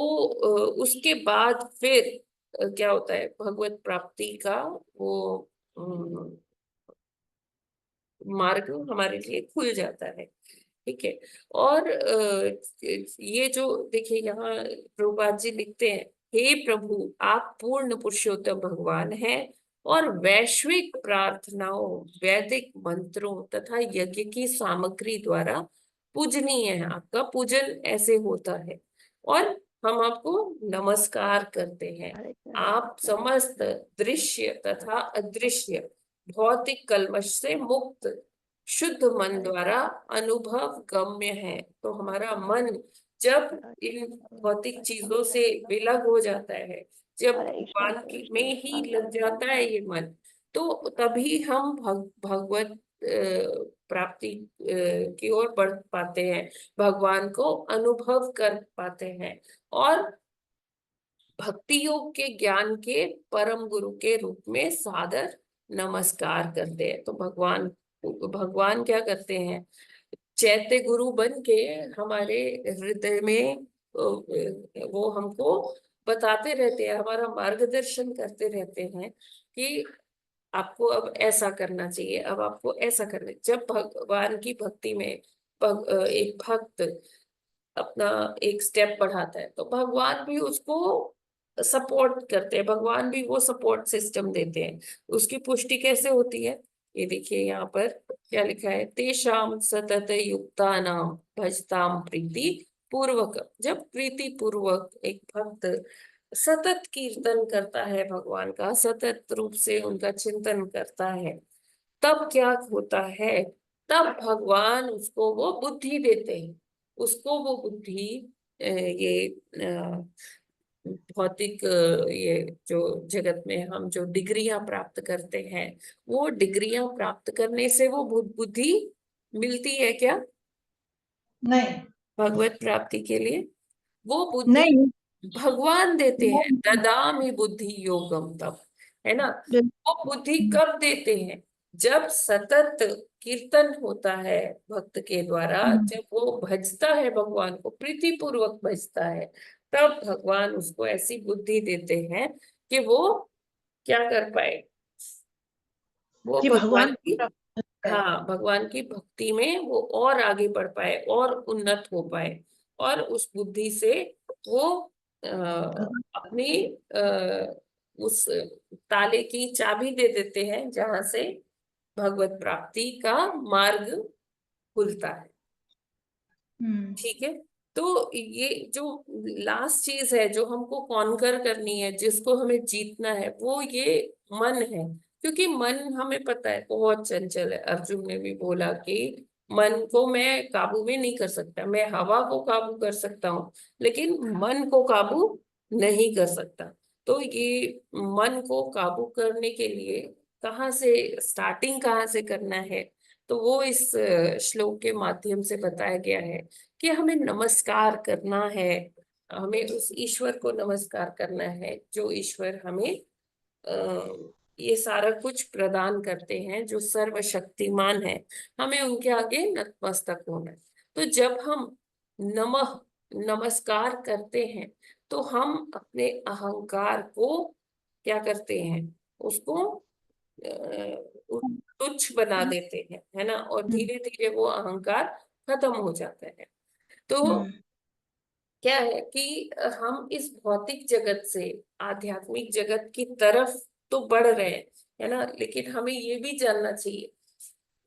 उसके बाद फिर क्या होता है? भगवत प्राप्ति का वो मार्ग हमारे लिए खुल जाता है, ठीक है। और ये जो देखिए यहाँ प्रभुपाद जी लिखते हैं, हे प्रभु, आप पूर्ण पुरुषोत्तम भगवान हैं और वैश्विक प्रार्थनाओं, वैदिक मंत्रों तथा यज्ञ की सामग्री द्वारा पूजनीय है। आपका पूजन ऐसे होता है और हम आपको नमस्कार करते हैं। आप समस्त दृश्य तथा अदृश्य भौतिक कल्मश से मुक्त शुद्ध मन द्वारा अनुभव गम्य है। तो हमारा मन जब इन भौतिक चीजों से विलग हो जाता है, जब भगवान की में ही लग जाता है ये मन, तो तभी हम भगवत प्राप्ति की ओर बढ़ पाते हैं, भगवान को अनुभव कर पाते हैं और भक्ति योग के ज्ञान के परम गुरु के रूप में सादर नमस्कार करते हैं। तो भगवान क्या करते हैं? चैत्य गुरु बन के हमारे हृदय में वो हमको बताते रहते हैं, हमारा मार्गदर्शन करते रहते हैं कि आपको अब ऐसा करना चाहिए, अब आपको ऐसा करना। जब भगवान की भक्ति में एक भक्त अपना एक स्टेप बढ़ाता है, तो भगवान भी उसको सपोर्ट करते हैं, भगवान भी वो सपोर्ट सिस्टम देते हैं। उसकी पुष्टि कैसे होती है? ये देखिए यहाँ पर क्या लिखा है, तेषाम सतत युक्तानाम भजताम प्रीति पूर्वक। जब प्रीति पूर्वक एक भक्त सतत कीर्तन करता है भगवान का, सतत रूप से उनका चिंतन करता है, तब क्या होता है? तब भगवान उसको वो बुद्धि देते हैं, उसको वो बुद्धि ये भौतिक ये जो जगत में हम जो डिग्रियां प्राप्त करते हैं, वो डिग्रियां प्राप्त करने से वो बुद्धि मिलती है क्या? नहीं, भगवत प्राप्ति के लिए वो बुद्धि नहीं, भगवान देते हैं। नहीं, ददामि बुद्धि योगम, तब, है ना। बिल- वो बुद्धि कब देते हैं? जब सतत कीर्तन होता है भक्त के द्वारा, जब वो भजता है भगवान को, प्रीति पूर्वक भजता है, तब भगवान उसको ऐसी बुद्धि देते हैं कि वो क्या कर पाए? वो कि भगवान भगवान की, प्राप्त है। हाँ, भगवान की भक्ति में वो और आगे बढ़ पाए और उन्नत हो पाए, और उस बुद्धि से वो अपनी उस ताले की चाबी दे देते हैं जहां से भगवत प्राप्ति का मार्ग खुलता है, हम्म, ठीक है। तो ये जो लास्ट चीज है जो हमको कॉन्कर करनी है, जिसको हमें जीतना है, वो ये मन है। क्योंकि मन, हमें पता है, बहुत चंचल है। अर्जुन ने भी बोला कि मन को मैं काबू में नहीं कर सकता, मैं हवा को काबू कर सकता हूँ लेकिन मन को काबू नहीं कर सकता। तो ये मन को काबू करने के लिए कहाँ से स्टार्टिंग कहाँ से करना है, तो वो इस श्लोक के माध्यम से बताया गया है कि हमें नमस्कार करना है, हमें उस ईश्वर को नमस्कार करना है जो ईश्वर हमें ये सारा कुछ प्रदान करते हैं, जो सर्वशक्तिमान है। हमें उनके आगे नतमस्तक होना है। तो जब हम नमः नमस्कार करते हैं तो हम अपने अहंकार को क्या करते हैं, उसको तुच्छ बना देते हैं, है ना, और धीरे धीरे वो अहंकार खत्म हो जाता है। तो क्या है कि हम इस भौतिक जगत से आध्यात्मिक जगत की तरफ तो बढ़ रहे हैं, है ना, लेकिन हमें ये भी जानना चाहिए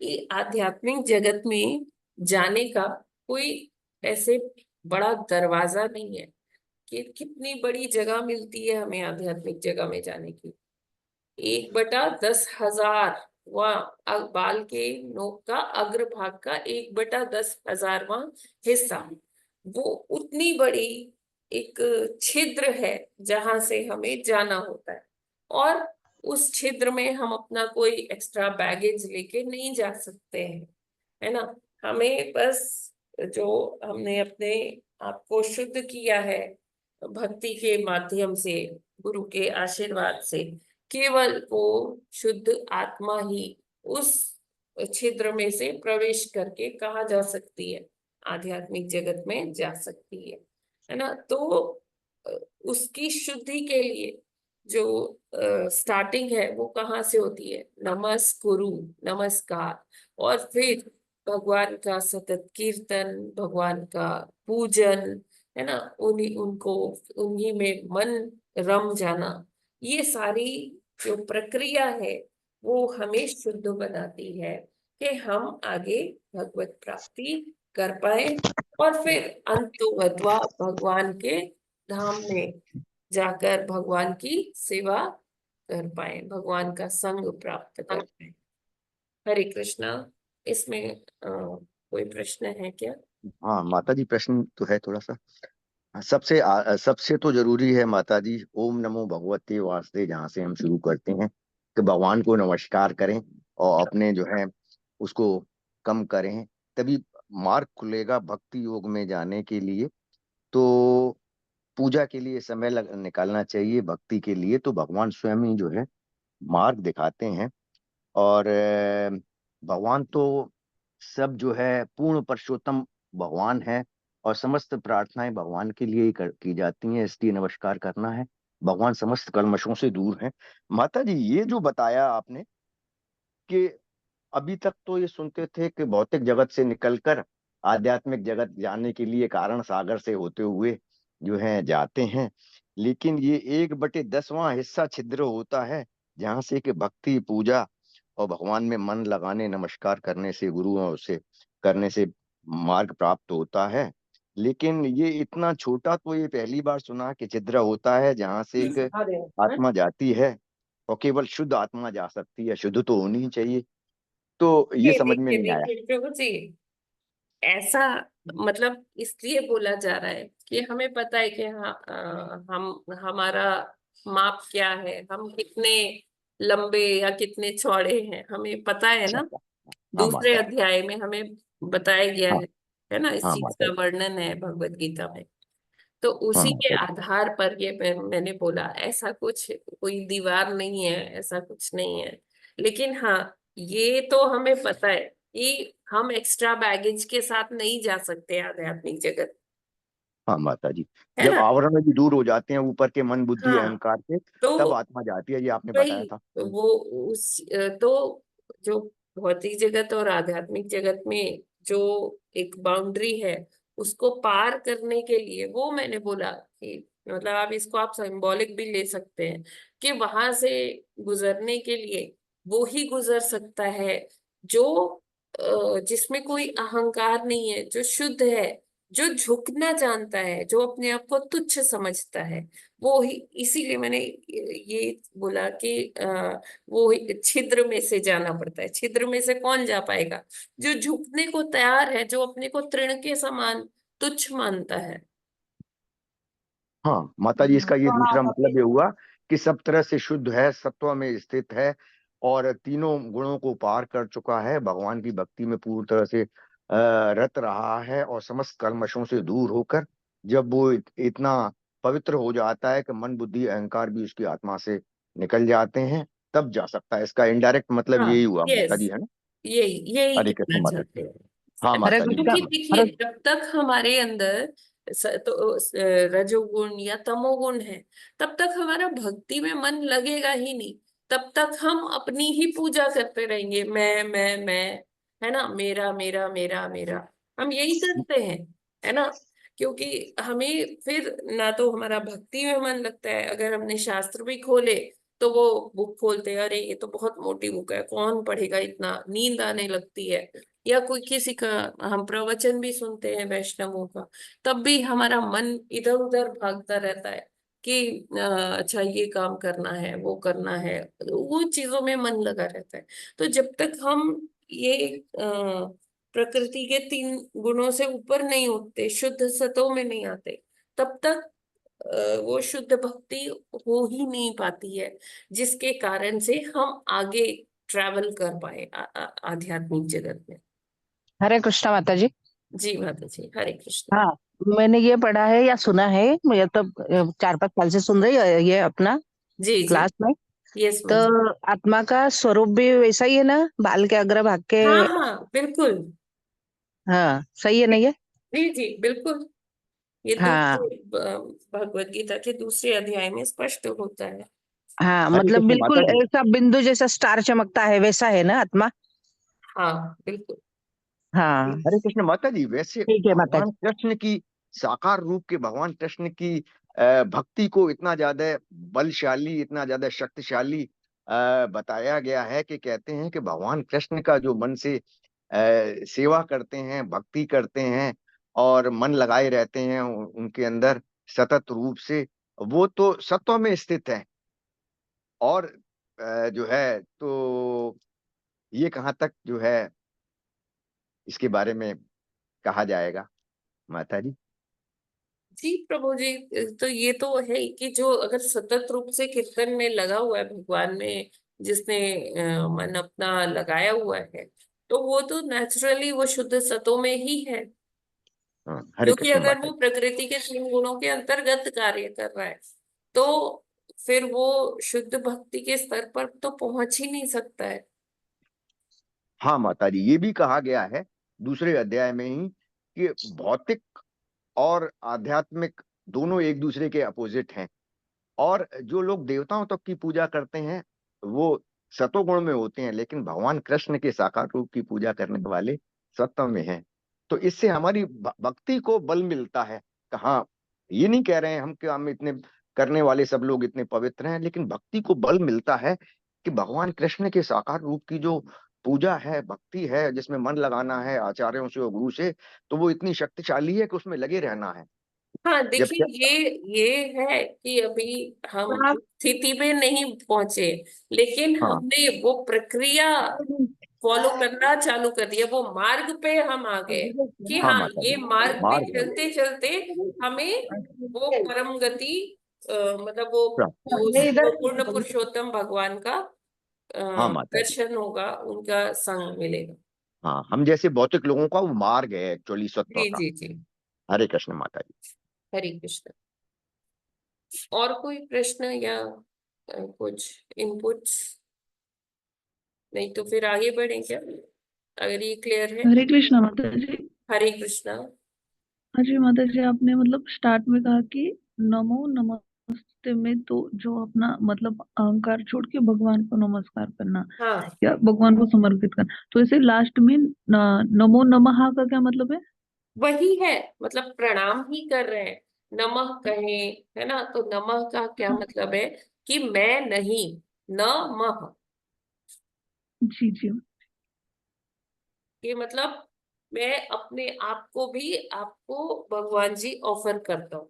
कि आध्यात्मिक जगत में जाने का कोई ऐसे बड़ा दरवाजा नहीं है कि कितनी बड़ी जगह मिलती है हमें आध्यात्मिक जगह में जाने की। 1/10,000 बाल के नोक का अग्रभाग का 1/10,000वां हिस्सा, वो उतनी बड़ी एक छिद्र है जहां से हमें जाना होता है। और उस छिद्र में हम अपना कोई एक्स्ट्रा बैगेज लेके नहीं जा सकते हैं, है ना। हमें बस जो हमने अपने आप को शुद्ध किया है भक्ति के माध्यम से, गुरु के आशीर्वाद से, केवल वो शुद्ध आत्मा ही उस छिद्र में से प्रवेश करके कहा जा सकती है, आध्यात्मिक जगत में जा सकती है ना। तो अ, उसकी शुद्धि के लिए जो स्टार्टिंग है वो कहाँ से होती है, नमस्कुरु, नमस्कार, और फिर भगवान का सतत कीर्तन, भगवान का पूजन, है ना, उन्हीं उनको उन्हीं में मन रम जाना, ये सारी जो प्रक्रिया है वो हमें शुद्ध बनाती है कि हम आगे भगवत प्राप्ति कर पाए, और फिर अंतोगत्वा भगवान के धाम में जाकर भगवान की सेवा कर पाए, भगवान का संग प्राप्त कर पाए। हरे कृष्णा। इसमें कोई प्रश्न है क्या? हाँ माता जी, प्रश्न तो है थोड़ा सा। सबसे तो जरूरी है माता जी, ओम नमो भगवते वासुदेव, जहाँ से हम शुरू करते हैं कि भगवान को नमस्कार करें और अपने जो है उसको कम करें, तभी मार्ग खुलेगा भक्ति योग में जाने के लिए। तो पूजा के लिए समय निकालना चाहिए, भक्ति के लिए तो भगवान स्वयं ही जो है मार्ग दिखाते हैं। और भगवान तो सब जो है पूर्ण पुरुषोत्तम भगवान है, और समस्त प्रार्थनाएं भगवान के लिए ही की जाती हैं, इसलिए नमस्कार करना है। भगवान समस्त कल्मशों से दूर हैं। माता जी, ये जो बताया आपने कि अभी तक तो ये सुनते थे कि भौतिक जगत से निकलकर आध्यात्मिक जगत जाने के लिए कारण सागर से होते हुए जो है जाते हैं, लेकिन ये 1/10वां हिस्सा छिद्र होता है जहां से कि भक्ति, पूजा और भगवान में मन लगाने, नमस्कार करने से, गुरुओं से करने से मार्ग प्राप्त होता है। लेकिन ये इतना छोटा तो ये पहली बार सुना कि छिद्र होता है जहां से एक आत्मा जाती है, और केवल शुद्ध आत्मा जा सकती है, शुद्ध तो होनी ही चाहिए। तो ये समझ में देखिए नहीं आया। देखिए प्रभु जी, ऐसा मतलब इसलिए बोला जा रहा है कि हमें पता है कि हाँ, हम हमारा माप क्या है, हम कितने लंबे या कितने चौड़े हैं, हमें पता है अच्छा, ना। हाँ दूसरे माता जी। अध्याय में हमें बताया गया हाँ, है ना, इस हाँ चीज माता का जी। वर्णन है भगवत गीता में। तो हाँ उसी के माता जी। आधार पर ये मैंने बोला, ऐसा कुछ कोई दीवार नहीं है, ऐसा कुछ नहीं है। लेकिन हाँ, ये तो हमें पता है कि हम एक्स्ट्रा बैगेज के साथ नहीं जा सकते आध्यात्मिक जगत, हाँ माता जी, है जब ना। आवरण भी दूर हो जाते हैं ऊपर के मन बुद्धि हाँ, अहंकार के, तब तो आत्मा जाती है, ये आपने बताया वही था। वो उस तो जो भौतिक जगत और आध्यात्मिक जगत में जो एक बाउंड्री है, उसको पार करने के लिए वो मैंने बोला कि मतलब आप इसको आप सिंबॉलिक भी ले सकते हैं कि वहां से गुजरने के लिए वो ही गुजर सकता है जो जिसमें कोई अहंकार नहीं है, जो शुद्ध है, जो झुकना जानता है, जो अपने आप को तुच्छ समझता है, वो ही। इसीलिए मैंने ये बोला कि वो छिद्र में से जाना पड़ता है। छिद्र में से कौन जा पाएगा? जो झुकने को तैयार है, जो अपने को तृण के समान तुच्छ मानता है। हाँ माता जी, इसका ये दूसरा प्रणाम मतलब ये हुआ कि सब तरह से शुद्ध है, सत्व में स्थित है और तीनों गुणों को पार कर चुका है, भगवान की भक्ति में पूरी तरह से रत रहा है और समस्त कल्मशों से दूर होकर जब वो इतना पवित्र हो जाता है कि मन बुद्धि अहंकार भी उसकी आत्मा से निकल जाते हैं, तब जा सकता है। इसका इनडायरेक्ट मतलब हाँ, यही हुआ माता जी, यस, है ना। यही यही हरे कृष्ण कहना माता चाहते जी। हैं। हाँ हरे माता जी, कृष्णा। क्योंकि बिल्कुल। देखिए, हरे जब तक हमारे अंदर रजोगुण या तमोगुण है, तब तक हमारा भक्ति में मन लगेगा ही नहीं। तब तक हम अपनी ही पूजा करते रहेंगे, मैं, है ना, मेरा मेरा मेरा मेरा, हम यही करते हैं, है ना। क्योंकि हमें फिर ना तो हमारा भक्ति में मन लगता है। अगर हमने शास्त्र भी खोले तो वो बुक खोलते हैं, अरे ये तो बहुत मोटी बुक है, कौन पढ़ेगा इतना, नींद आने लगती है। या कोई किसी का हम प्रवचन भी सुनते हैं वैष्णवों का, तब भी हमारा मन इधर उधर भागता रहता है कि अच्छा ये काम करना है, वो करना है, वो चीजों में मन लगा रहता है। तो जब तक हम ये प्रकृति के 3 गुणों से ऊपर नहीं उठते, शुद्ध सतों में नहीं आते, तब तक वो शुद्ध भक्ति हो ही नहीं पाती है, जिसके कारण से हम आगे ट्रैवल कर पाए आध्यात्मिक जगत में। हरे कृष्णा माता जी। जी माता जी, हरे कृष्ण। हाँ, मैंने ये पढ़ा है या सुना है, मैं तो 4-5 साल से सुन रही है ये अपना जी जी, क्लास में। यस तो माँ जी। आत्मा का स्वरूप भी वैसा ही है ना, बाल के अग्रभाग के। हाँ हाँ, बिल्कुल। हाँ, सही है ना ये। जी जी, बिल्कुल। ये हाँ दूसरे भगवत गीता के दूसरे अध्याय में स्पष्ट होता है। हाँ, हरे मतलब कृष्ण माता बिल्कुल जी। ऐसा बिंदु जैसा स्टार चमकता है, वैसा है ना आत्मा। हाँ, बिल्कुल। हाँ, हरे कृष्ण माता जी, वैसे ठीक है माता भगवान जी। कृष्ण की साकार रूप के भगवान कृष्ण की भक्ति को इतना ज्यादा बलशाली, इतना ज्यादा शक्तिशाली बताया गया है कि कहते हैं कि भगवान कृष्ण का जो मन से सेवा करते हैं, भक्ति करते हैं और मन लगाए रहते हैं उनके अंदर सतत रूप से, वो तो सत्व में स्थित है। और जो है तो ये कहाँ तक जो है इसके बारे में कहा जाएगा माता जी। जी प्रभु जी, तो ये तो है ही कि जो अगर सतत रूप से कीर्तन में लगा हुआ है, भगवान में जिसने मन अपना लगाया हुआ है, तो वो तो नेचुरली वो शुद्ध सतों में ही है। हरे क्योंकि कृष्ण अगर माता वो जी। प्रकृति के 3 गुणों के अंतर्गत कार्य कर रहा है, तो फिर वो शुद्ध भक्ति के स्तर पर तो पहुंच ही नहीं सकता है। हाँ माता जी, ये भी कहा गया है दूसरे अध्याय में ही कि भौतिक और आध्यात्मिक दोनों एक दूसरे के अपोजिट हैं। और जो लोग देवताओं तक की पूजा करते हैं वो सतोगुण में होते हैं, लेकिन भगवान कृष्ण के साकार रूप की पूजा करने वाले सत्व में हैं। तो इससे हमारी भक्ति को बल मिलता है। हाँ, ये नहीं कह रहे हैं हम कि हम इतने करने वाले सब लोग इतने पवित्र हैं, लेकिन भक्ति को बल मिलता है कि भगवान कृष्ण के साकार रूप की जो पूजा है, भक्ति है, जिसमें मन लगाना है आचार्यों से और गुरु से, तो वो इतनी शक्तिशाली है कि उसमें लगे रहना है। हाँ जब देखिए, ये है कि अभी हम उस स्थिति में नहीं पहुंचे, लेकिन हाँ हमने वो प्रक्रिया फॉलो करना चालू कर दिया, वो मार्ग पे हम आ गए कि हाँ हाँ, माता ये जी, मार्ग पे मार्ग है। चलते चलते हमें वो परम गति, मतलब वो प्राप्त। उस पूर्ण पुरुषोत्तम भगवान का हाँ माता जी। दर्शन होगा, उनका संग मिलेगा। हाँ, हम जैसे भौतिक लोगों का वो मार्ग है एक्चुअली सत्व जी का। जी जी, हरे कृष्ण माता जी। हरे कृष्ण। और कोई प्रश्न या कुछ इनपुट्स? नहीं तो फिर आगे बढ़ें क्या, अगर ये क्लियर है। हरे कृष्णा माता जी। हरे कृष्णा। हाँ जी माता जी, आपने मतलब स्टार्ट में कहा कि नमो नमस्ते में तो जो अपना मतलब अहंकार छोड़ के भगवान को नमस्कार करना हाँ, या भगवान को समर्पित करना, तो ऐसे लास्ट में नमो नमः का क्या मतलब है? वही है, मतलब प्रणाम ही कर रहे हैं, नमः कहें, है ना। तो नमः का क्या हाँ, मतलब है कि मैं नहीं, न मह, जी जी ये मतलब मैं अपने आप को भी आपको भगवान जी ऑफर करता हूँ।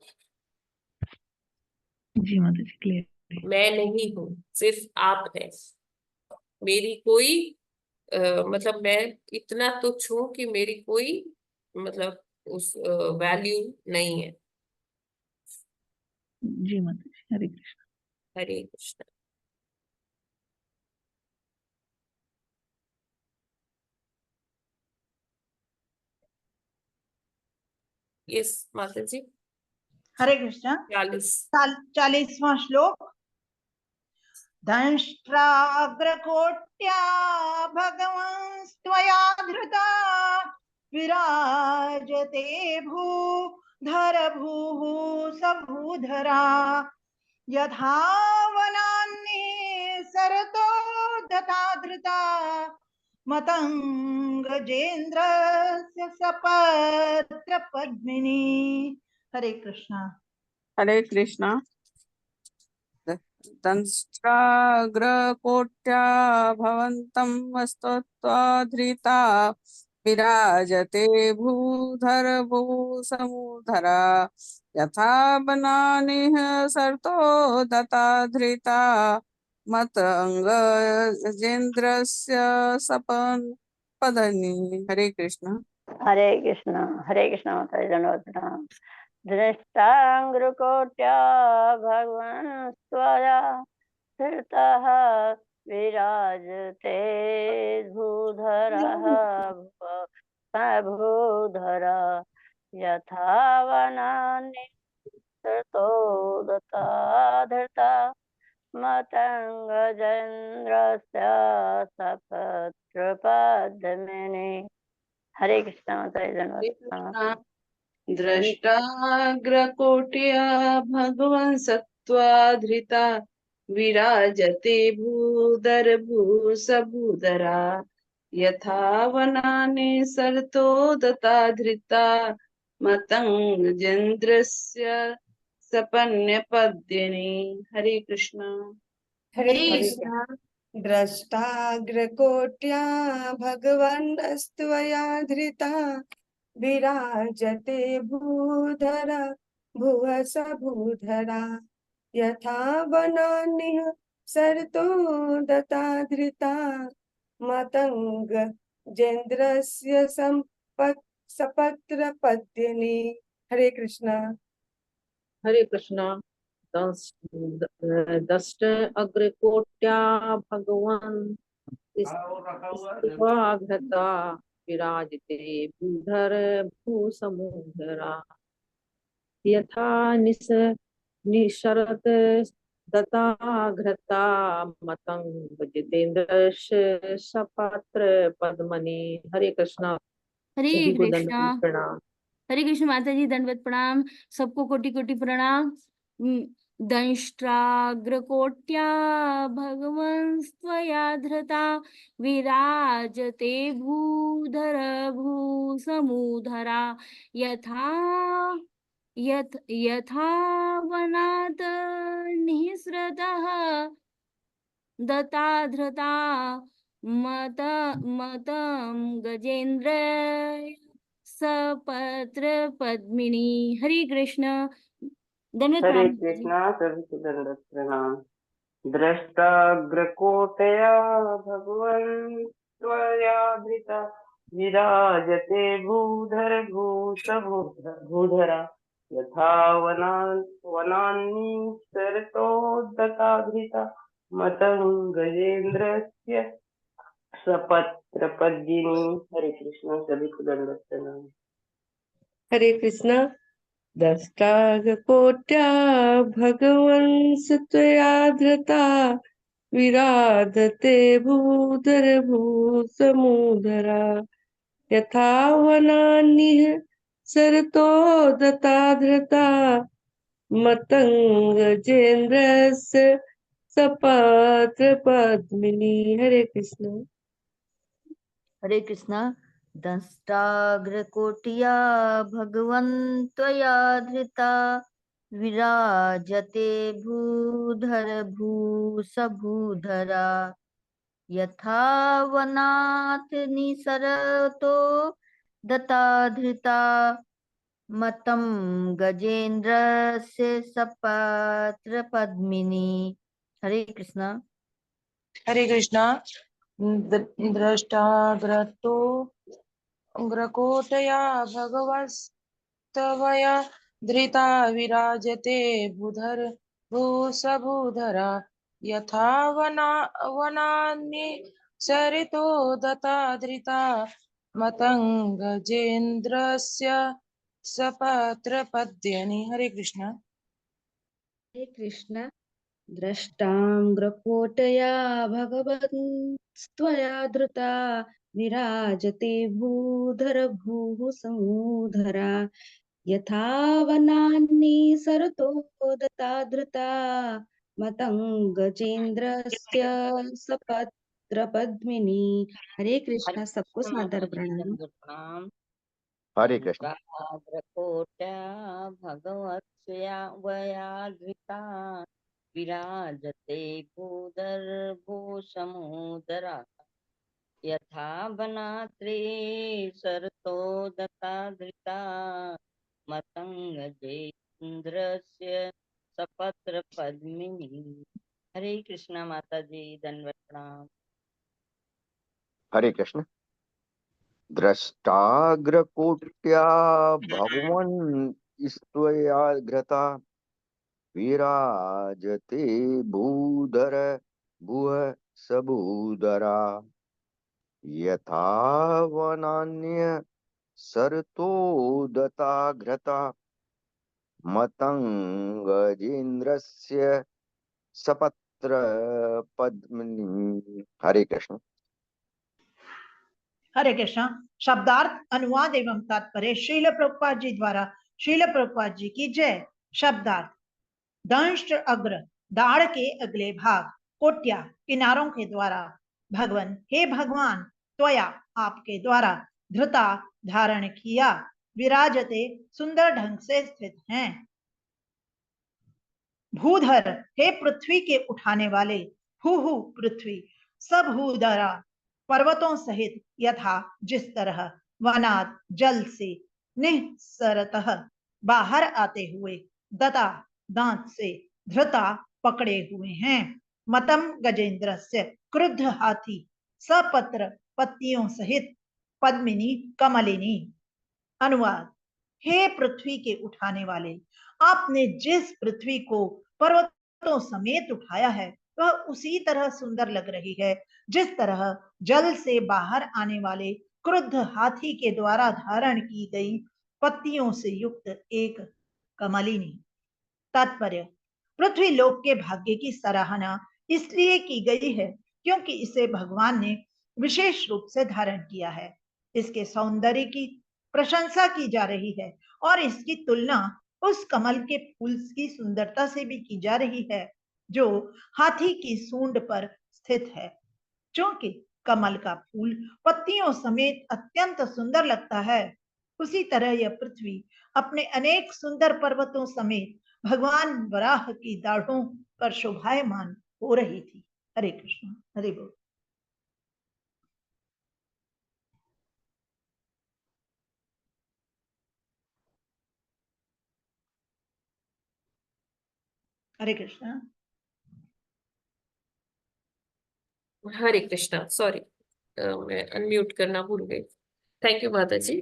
जी माता जी, क्लियर। मैं नहीं हूँ, सिर्फ आप है। मेरी कोई मतलब मैं इतना तुच्छ हूं कि मेरी कोई मतलब उस वैल्यू नहीं है। जी माता जी, हरे कृष्ण। हरे कृष्ण। यस माता जी। हरे कृष्ण। 40। 40वां श्लोक। दंष्ट्राग्रकोट्या भगवंस्त्वया धृता विराजते भूधर भूः सबूधरा यथा वनान्ये सरतो तथा धृता मतंगजेन्द्रस्य सपत्र पद्मिनी। हरे कृष्णा। हरे कृष्णा। दंष्ट्राग्रकोट्या भवन्तं स्तुत्वा विराजते भूधर भूसमुधरा यथा बनानिः सर्तो दता धृता मतंगजेन्द्रस्य सपन् पदनी। हरे कृष्ण। हरे कृष्ण माता जी, धन्यवाद प्रणाम। दृष्टांग्रकोट्या भगवान् स्वया धृतः विराजते भूधरः भूधर यथा वनानि सर्तो दता धृता मतंगजेन्द्रस्य सपत्रपद्मिनी। हरे कृष्ण माता जी, धन्यवाद प्रणाम। द्रष्टाग्रकोट्या भगवन् सत्त्वाधृता विराजते भूधर भूसभूधरा यथा वनानि सरतो दता धृता मतंगजेन्द्रस्य सपन्नपद्मिनी। हरे कृष्ण। हरे कृष्णा। द्रष्टाग्रकोट्या भगवन्स्त्वया धृता विराजते भूधर भुवः भूधरा यथा वनानिः सरतो दता धृता मतंगजेन्द्रस्य सपत्र पद्मिनी। हरे कृष्णा। हरे कृष्णा। दष्ट अग्रकोट्या भगवान घृता विराजते भूधर भूसमुधरा यथा निशरत दता घृता मतंग जितेन्द्र सपत्र पद्मनी। हरे कृष्णा। हरे सभी को कृष्णा। दंडवत प्रणाम। हरे कृष्ण माता जी, दंडवत प्रणाम। सबको कोटि कोटि प्रणाम। दंष्ट्राग्रकोट्या भगवंस्त्वया धृता विराजते भूधर भूसमुधरा यथा यथा वनात् निःसृतः दता धृता मतं गजेन्द्र सपत्र पद्मिनी। हरे कृष्ण। धन्यवाद हरे प्रणाम माता जी। कृष्णा, सभी को दंडवत प्रणाम। द्रष्टाग्रकोटया भगवन् त्वया धृता विराजते भूधर भूधरा यथा वनानि सरतोदता धृता मतंगजेन्द्रस्य सपत्र पद्मिनी। हरे कृष्णा, सभी को दंडवत प्रणाम। हरे कृष्णा। दष्टाग्रकोट्या भगवन्स्त्वया धृता विराजते भूधर भूसमुधरा यथा वनानिः सरतो दता धृता मतंगजेन्द्रस्य सपत्र पद्मिनी। हरे कृष्ण। हरे कृष्णा। दंष्टाग्रकोट्या भगवन्त्वया धृता विराजते भूधर भूसभूधरा यथा वनात् निसरतो दता धृता मतं गजेन्द्रस्य सपत्र पद्मिनी। हरे कृष्णा। हरे कृष्णा। दृष्टाग्रतो ग्रकोटया भगवस्तवया धृता विराजते भूधर भूसभूधरा यथा वनान्ये सरितो दता धृता मतंगजेन्द्रस्य सपत्रपद्यनि। हरे कृष्ण। हरे कृष्ण। द्रष्टांग्रकोटया भगवन्स्त्वया धृता विराजते भूधर भूः समूधरा यथा वनान्ये सरतो दता धृता मतंगजेन्द्रस्य सपत्रपद्मिनी। हरे कृष्ण। सबको सादर प्रणाम। प्रणाम। हरे कृष्ण। द्रकोटा भगवत्या वया धृता विराजते भूधरभूसमुदरा यथा वनात्रे सरतो दता धृता मतंगजेन्द्रस्य सपत्र पद्मिनी। हरे कृष्णा माता जी, दंडवत प्रणाम। हरे कृष्ण। द्रष्टाग्रकोट्या भगवन् स्त्वया घृता विराजते भूधर भुव सबूदरा यथा वनान्य सरतो दता घृता मतंगजेन्द्रस्य सपत्र पद्मिनी। हरे कृष्ण। हरे कृष्ण। शब्दार्थ, अनुवाद एवं तात्पर्य श्रील प्रभुपाद जी द्वारा। श्रील प्रभुपाद जी की जय। शब्दार्थ: दंष्ट अग्र, दाढ़ के अगले भाग, कोट्या, किनारों के द्वारा, भगवन, हे भगवान, त्वया, आपके द्वारा, धृता, धारण किया, विराजते, सुंदर ढंग से स्थित हैं, भूधर, हे पृथ्वी के उठाने वाले, भूहु, पृथ्वी, सबूदरा, पर्वतों सहित, यथा, जिस तरह, वनाद, जल से, निःसरतः, बाहर आते हुए, दता, दांत से, धृता, पकड़े हुए हैं, मतम गजेंद्र से, क्रुद्ध हाथी, सपत्र, पत्तियों सहित, पद्मिनी, कमलिनी। अनुवाद: हे पृथ्वी के उठाने वाले, आपने जिस पृथ्वी को पर्वतों समेत उठाया है वह उसी तरह सुंदर लग रही है जिस तरह जल से बाहर आने वाले क्रुद्ध हाथी के द्वारा धारण की गई पत्तियों से युक्त एक कमलिनी। तात्पर्य: पृथ्वी लोक के भाग्य की सराहना इसलिए की गई है क्योंकि इसे भगवान ने विशेष रूप से धारण किया है। इसके सौंदर्य की प्रशंसा की जा रही है और इसकी तुलना उस कमल के फूल की सुंदरता से भी की जा रही है जो हाथी की सूंड पर स्थित है। क्योंकि कमल का फूल पत्तियों समेत अत्यंत सुंदर लगता है, उसी तरह यह पृथ्वी अपने अनेक सुंदर पर्वतों समेत भगवान वराह की दाढ़ों पर शोभायमान हो रही थी। हरे कृष्ण। हरे बोल। हरे कृष्ण। हरे कृष्णा। सॉरी, मैं अनम्यूट करना भूल गई। थैंक यू माता जी।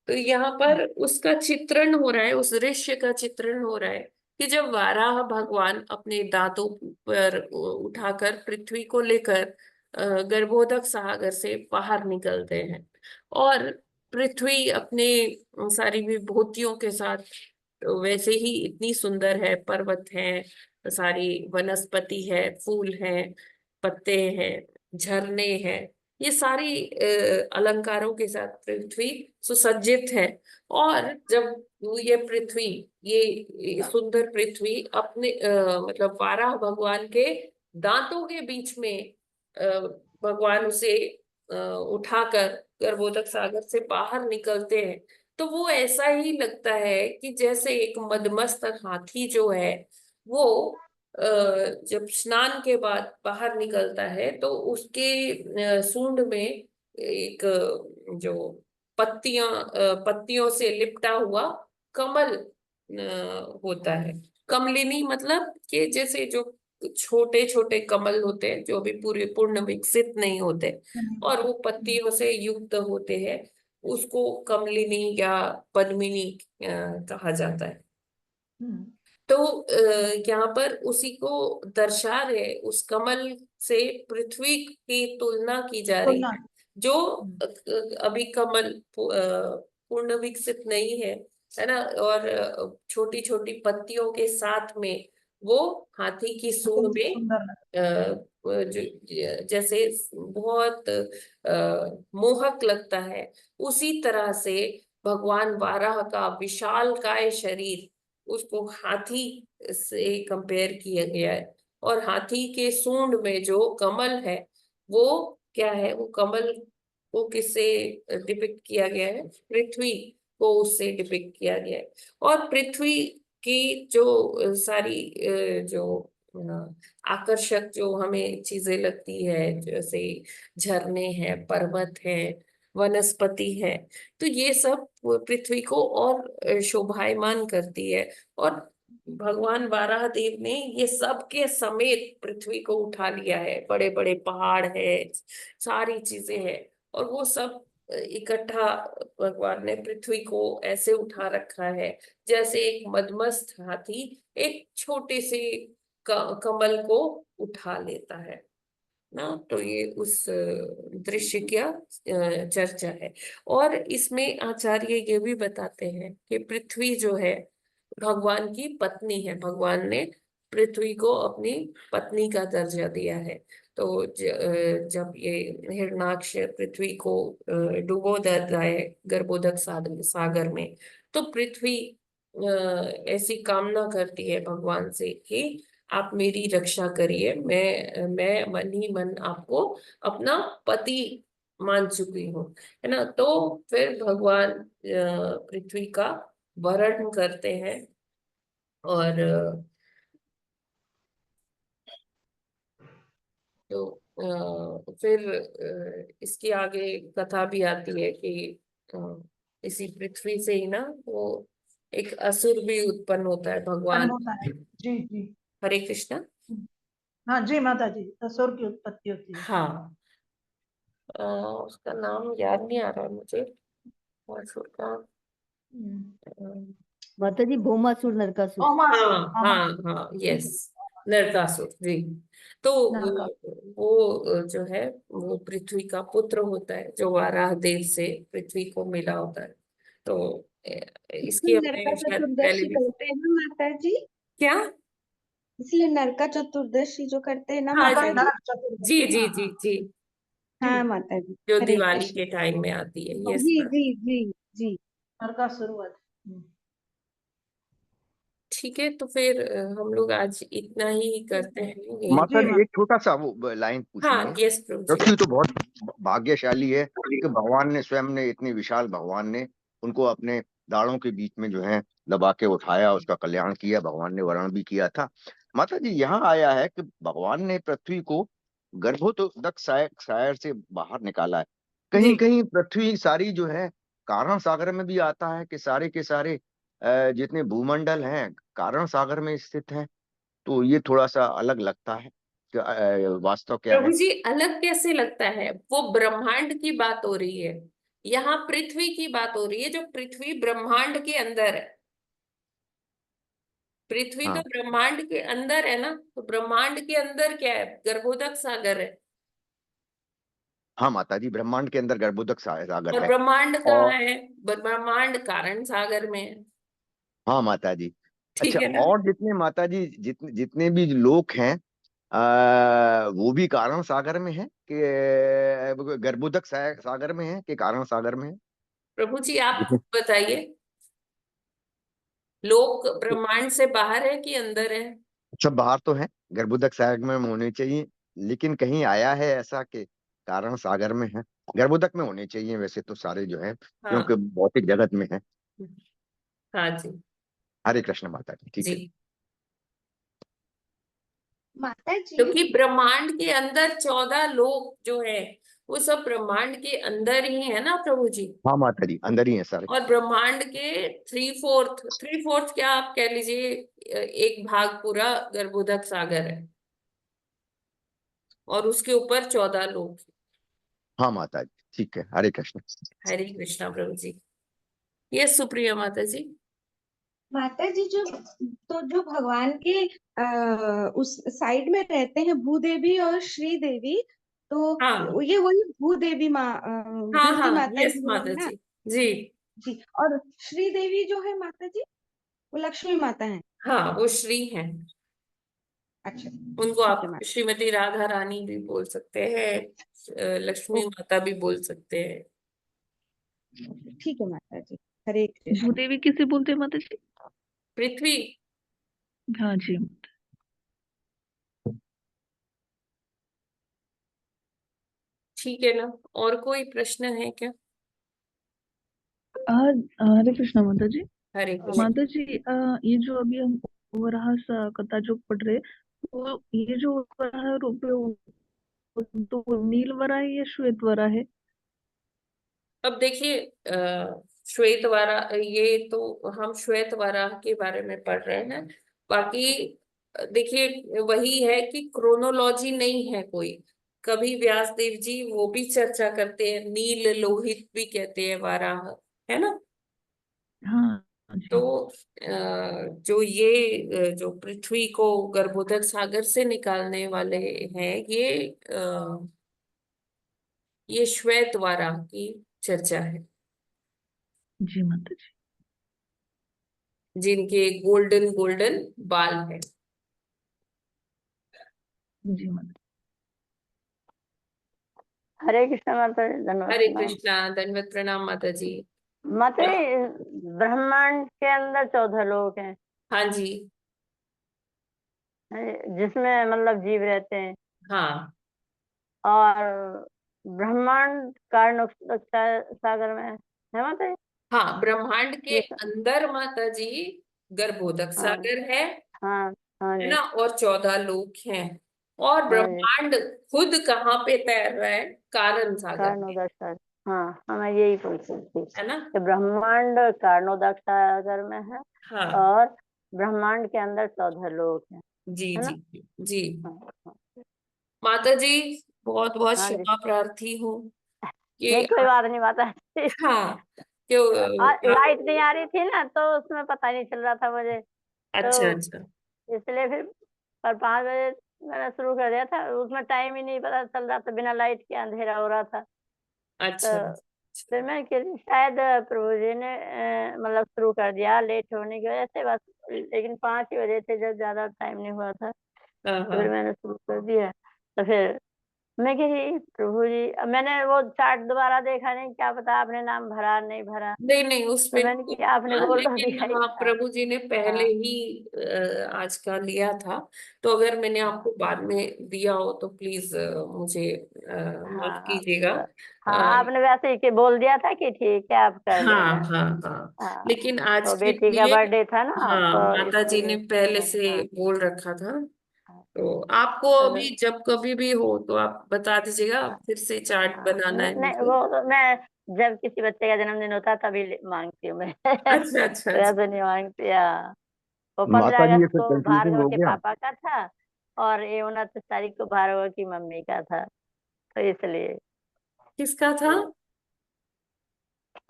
तो यहाँ पर उसका चित्रण हो रहा है, उस दृश्य का चित्रण हो रहा है कि जब वाराह भगवान अपने दांतों पर उठाकर पृथ्वी को लेकर गर्भोदक सागर से बाहर निकलते हैं और पृथ्वी अपने सारी विभूतियों के साथ वैसे ही इतनी सुंदर है, पर्वत है, सारी वनस्पति है, फूल है, पत्ते हैं, झरने हैं, ये सारी अलंकारों के साथ पृथ्वी सुसज्जित है। और जब ये पृथ्वी, ये सुंदर पृथ्वी अपने मतलब वाराह भगवान के दांतों के बीच में भगवान उसे उठाकर गर्भोदक सागर से बाहर निकलते हैं, तो वो ऐसा ही लगता है कि जैसे एक मदमस्तक हाथी जो है वो जब स्नान के बाद बाहर निकलता है तो उसके सूंड में एक जो पत्तियों से लिपटा हुआ कमल होता है। कमलिनी मतलब कि जैसे जो छोटे छोटे कमल होते हैं जो भी पूरे पूर्ण विकसित नहीं होते और वो पत्तियों से युक्त होते हैं, उसको कमलिनी या पद्मिनी कहा जाता है। तो यहाँ पर उसी को दर्शा रहे, उस कमल से पृथ्वी की तुलना की जा रही तुलना है, जो अभी कमल पूर्ण विकसित नहीं है ना, और छोटी छोटी पत्तियों के साथ में वो हाथी की सूंड में सुंदर लग जैसे बहुत मोहक लगता है, उसी तरह से भगवान वाराह का विशालकाय शरीर, उसको हाथी से कंपेयर किया गया है। और हाथी के सूंड में जो कमल है वो क्या है, वो कमल को किससे डिपिक्ट किया गया है, पृथ्वी को उससे डिपिक्ट किया गया है। और पृथ्वी की जो सारी जो आकर्षक जो हमें चीजें लगती है, जैसे झरने हैं, पर्वत है, वनस्पति है, तो ये सब पृथ्वी को और शोभायमान करती है। और भगवान वाराह देव ने ये सब के समेत पृथ्वी को उठा लिया है, बड़े बड़े पहाड़ है, सारी चीजें हैं, और वो सब इकट्ठा भगवान ने पृथ्वी को ऐसे उठा रखा है जैसे एक मदमस्त हाथी एक छोटे से कमल को उठा लेता है ना। तो ये उस दृश्य का चर्चा है। और इसमें आचार्य ये भी बताते हैं कि पृथ्वी जो है भगवान की पत्नी है, भगवान ने पृथ्वी को अपनी पत्नी का दर्जा दिया है। तो जब ये हिरणाक्ष पृथ्वी को डुबो देता है गर्भोदक सागर में, तो पृथ्वी ऐसी कामना करती है भगवान से कि आप मेरी रक्षा करिए, मैं मन ही मन आपको अपना पति मान चुकी हूँ, है ना। तो फिर भगवान पृथ्वी का वरण करते हैं, और तो फिर इसकी आगे कथा भी आती है कि इसी पृथ्वी से ही ना वो एक असुर भी उत्पन्न होता है भगवान। होता है। जी जी। हरे कृष्णा। हाँ जी माता जी, असुर की उत्पत्ति होती है। हाँ, उसका नाम याद नहीं आ रहा है मुझे, असुर का। माता जी भौमासुर नरकासुर। हाँ हाँ हाँ, यस, नरकासुर जी। तो वो जो है वो पृथ्वी का पुत्र होता है, जो वाराह देव से पृथ्वी को मिला होता है। तो इसकी नरका हमने शायद पहले चतुर्दशी भी। करते हैं ना माता जी, क्या? इसलिए नरका चतुर्दशी जो करते हैं ना हाँ माता जी जी जी जी जी, हाँ माता जी, जो हरे दिवाली कृष्ण। के टाइम में आती है, यस जी मैम। जी जी जी। नरकासुर। ठीक है, तो फिर हम लोग आज इतना ही करते हैं यहीं माता पे। जी एक छोटा सा वो लाइन पूछनी हाँ, है। यस प्रभु जी। पृथ्वी तो बहुत भाग्यशाली है कि भगवान ने स्वयं ने, इतनी विशाल भगवान ने उनको अपने दाढ़ों के बीच में जो है दबा के उठाया, उसका कल्याण किया, भगवान ने वर्ण भी किया था। माता जी यहाँ आया है कि भगवान ने पृथ्वी को गर्भोदक सायर से बाहर निकाला है। कहीं कहीं पृथ्वी सारी जो है कारण सागर में भी आता है कि सारे के सारे जितने भूमंडल हैं कारण सागर में स्थित हैं। तो ये थोड़ा सा अलग लगता है कि वास्तव क्या प्रभु है। जी अलग कैसे लगता है, वो ब्रह्मांड की बात हो रही है, यहाँ पृथ्वी की बात हो रही है, जो पृथ्वी ब्रह्मांड के अंदर है। पृथ्वी तो हाँ ब्रह्मांड के अंदर है ना, तो ब्रह्मांड के अंदर क्या है, गर्भोदक सागर है। हाँ माता जी, ब्रह्मांड के अंदर गर्भोदक सागर और है। ब्रह्मांड कहाँ और है, ब्रह्मांड कारण सागर में है। हाँ माता जी। ठीक अच्छा, है ना। और जितने माता जी जितने भी लोग हैं वो भी कारण सागर में है कि गर्भोदक सागर में है कि कारण सागर में है। प्रभु जी आप जितने खुद बताइए, लोक ब्रह्मांड से बाहर है कि अंदर है? सब बाहर तो है, गर्भोदक सागर में होने चाहिए, लेकिन कहीं आया है ऐसा कि कारण सागर में है। गर्भोदक में होने चाहिए वैसे तो सारे जो है, क्योंकि हाँ भौतिक जगत में है। हाँ जी हरे कृष्ण माता जी, ठीक है। जी। माता जी क्योंकि ब्रह्मांड के अंदर 14 लोक जो है वो सब ब्रह्मांड के अंदर ही है ना प्रभु जी। हाँ माता जी, अंदर ही है सारे। और ब्रह्मांड के थ्री फोर्थ क्या आप कह लीजिए, एक भाग पूरा गर्भोदक सागर है, और उसके ऊपर 14 लोक। हाँ माता जी, ठीक है। हरे कृष्ण। हरे कृष्णा प्रभु जी। यस सुप्रिया माता जी। माता जी जो भगवान के उस साइड में रहते हैं भूदेवी और श्री देवी, तो हाँ ये वही भूदेवी माँ हाँ धरती हाँ, माता यस जी है माता ना? जी। जी जी। और श्री देवी जो है माता जी, वो लक्ष्मी माता है। हाँ, वो श्री हैं। अच्छा, उनको ठीक है आप माता। श्रीमती राधा रानी भी बोल सकते हैं, लक्ष्मी माता भी बोल सकते हैं। ठीक है माता जी। हरे कृष्ण। भूदेवी किसे बोलते हैं माता जी? पृथ्वी। हाँ जी। ठीक है ना, और कोई प्रश्न है क्या? हरे कृष्णा माता जी। हरे कृष्ण। माता जी, ये जो अभी हम वराह कथा जो पढ़ रहे, तो ये जो वराह रूप है, तो वो नील वराह है या श्वेत वराह है? अब देखिए, श्वेत वाराह, ये तो हम श्वेत वाराह के बारे में पढ़ रहे हैं। बाकी देखिए, वही है कि क्रोनोलॉजी नहीं है कोई। कभी व्यास देव जी वो भी चर्चा करते हैं, नील लोहित भी कहते हैं वाराह, है ना? हाँ तो जी। जो ये जो पृथ्वी को गर्भोदक सागर से निकालने वाले हैं, ये श्वेत वाराह की चर्चा है, जी माता जी। जिनके गोल्डन गोल्डन बाल है। जी माता हरे कृष्ण माता जी, धन्यवाद हरे प्रणाम। कृष्णा, दंडवत प्रणाम माता जी। माता जी, ब्रह्मांड के अंदर 14 लोक हैं, हाँ जी। जिसमें मतलब जीव रहते हैं। हाँ और ब्रह्मांड कारणों सागर में है माता जी। हाँ, ब्रह्मांड के ये अंदर माता जी गर्भोदक हाँ सागर हाँ हाँ है जी। ना, और 14 लोक हैं। और हाँ जी, ब्रह्मांड खुद कहाँ पे तैर रहा है? कारण सागर में, कारणोदक सागर। हाँ हाँ, मैं यही पूछ रही थी है ना? कि ब्रह्मांड कारणोदक सागर में है, हाँ और ब्रह्मांड के अंदर 14 लोक हैं, जी है जी ना? जी। हाँ हाँ माता जी, बहुत बहुत हाँ जी। क्षमा प्रार्थी हूँ कि नहीं, कोई बात नहीं माता जी। हाँ, क्यों लाइट नहीं आ रही थी ना, तो उसमें पता नहीं चल रहा था मुझे, अच्छा तो अच्छा इसलिए फिर पर 5 बजे मैंने शुरू कर दिया था, उसमें टाइम ही नहीं पता चल रहा था, बिना लाइट के अंधेरा हो रहा था। अच्छा तो फिर मैं शायद प्रभु जी ने मतलब शुरू कर दिया लेट होने की वजह से बस, लेकिन 5 ही बजे थे जब, ज्यादा टाइम नहीं हुआ था, हाँ तो हाँ। फिर मैंने शुरू कर दिया। तो फिर मैं कही प्रभु जी, अब मैंने वो चार्ट दोबारा देखा नहीं, क्या पता आपने नाम भरा नहीं भरा, नहीं नहीं, तो उसमें मैंने नहीं किया, आपने था, बोल तो लेकिन दिया ही हाँ, था। प्रभु जी ने पहले हाँ ही आज का लिया था। तो अगर मैंने आपको हाँ बाद में दिया हो तो प्लीज मुझे माफ हाँ कीजिएगा। तो हाँ, आपने वैसे ही कि बोल दिया था कि ठीक है आप कर हाँ लेना। हाँ हाँ, हाँ, लेकिन आज तो के बेटी का लिए बर्थडे था ना, हाँ, तो माता जी ने इसलिए पहले हाँ से हाँ बोल रखा था। हाँ। तो आपको तो अभी जब कभी भी हो तो आप बता दीजिएगा, फिर से चार्ट हाँ, बनाना है नहीं मुझे। वो तो मैं जब किसी बच्चे का जन्मदिन होता है तभी मांगती हूँ मैं। अच्छा अच्छा अच्छा। वैसे नहीं मांगती। हाँ, वो माता 15 जी, ये अगस्त फिर को कंफ्यूजिंग भार्गव हो के गया। पापा का था, और ये 29 तारीख को भार्गव की मम्मी का था, तो इसलिए किसका था?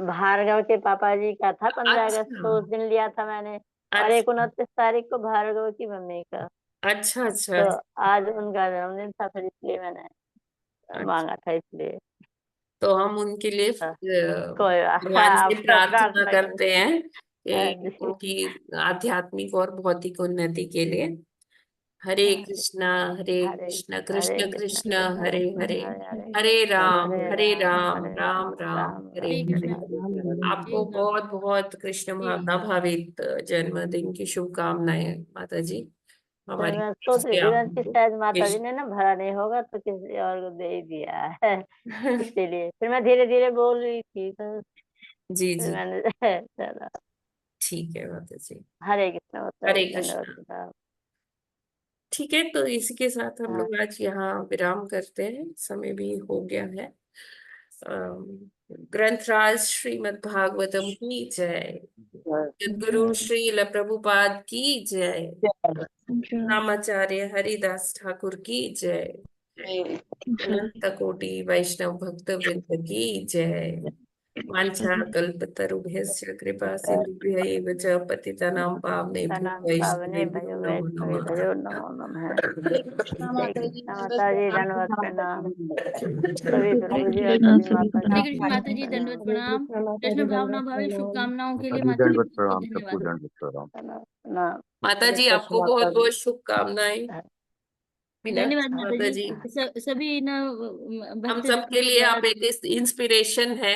भार्गव के पापा जी का था 15 अगस्त अच्छा को, उस दिन लिया था मैंने। और एक अच्छा 29 तारीख को भार्गव की मम्मी का, अच्छा अच्छा तो आज उनका जन्मदिन था, फिर इसलिए मैंने अच्छा। मांगा था, इसलिए तो हम उनके लिए कोई भगवान से आप प्रार्थना प्रार्थना करते कीजिए। हैं हाँ कि जी। उनकी आध्यात्मिक और भौतिक उन्नति के लिए। हरे हाँ, कृष्णा, हरे हरे कृष्णा, हरे कृष्ण कृष्ण कृष्ण कृष्ण हरे कृष्ण हरे, हरे हरे, हरे राम, हरे राम राम राम, राम हरे हरे राम हरे। कृष्णा। हरे हरे। आपको बहुत बहुत कृष्ण जी भावना भावित जन्मदिन की शुभकामनाएं माता जी, फिर हमारी मैं तरफ सोच रही से थी मैं कि आपको। शायद माता जी ने ना भरा नहीं होगा, तो किसी और को दे ही दिया है। इसीलिए फिर मैं धीरे धीरे बोल रही थी, तो जी फिर जी, मैंने चला। ठीक है माता जी। हरे कृष्ण माता जी, हरे धन्यवाद कृष्णा। प्रणाम। ठीक है, तो इसी के साथ हम हाँ लोग आज यहाँ विराम करते हैं, समय भी हो गया है। ग्रंथराज श्रीमद् भागवतम की जय, सद्गुरु श्रील प्रभुपाद की जय, नामाचार्य हरिदास ठाकुर की जय, अनंत कोटि वैष्णव भक्त वृंद की जय। वाञ्छा कल्पतरुभ्यश्च कृपा सिन्धुभ्यः एव च पतितानां पावनेभ्यो वैष्णवेभ्यो नमो नमः। वैष्णवेभ्यो नमो नमः। हरे कृष्णा जय माता जी। कृष्ण माता जी, दंडवत प्रणाम सभी हरे प्रभु जी और कृष्णा सभी सभी माता हरे जी कृष्ण माता जी, दंडवत प्रणाम। कृष्ण भावना भावे शुभकामनाओं के लिए माता जी माता जी दंडवत बहुत बहुत प्रणाम, सबको धन्यवाद। दंडवत प्रणाम। प्रणाम। माता हरे जी कृष्ण आपको माता बहुत जी। बहुत शुभकामनाएं। धन्यवाद माता माता जी। जी सभी न हम भक्त सबके लिए आप एक इंस्पिरेशन है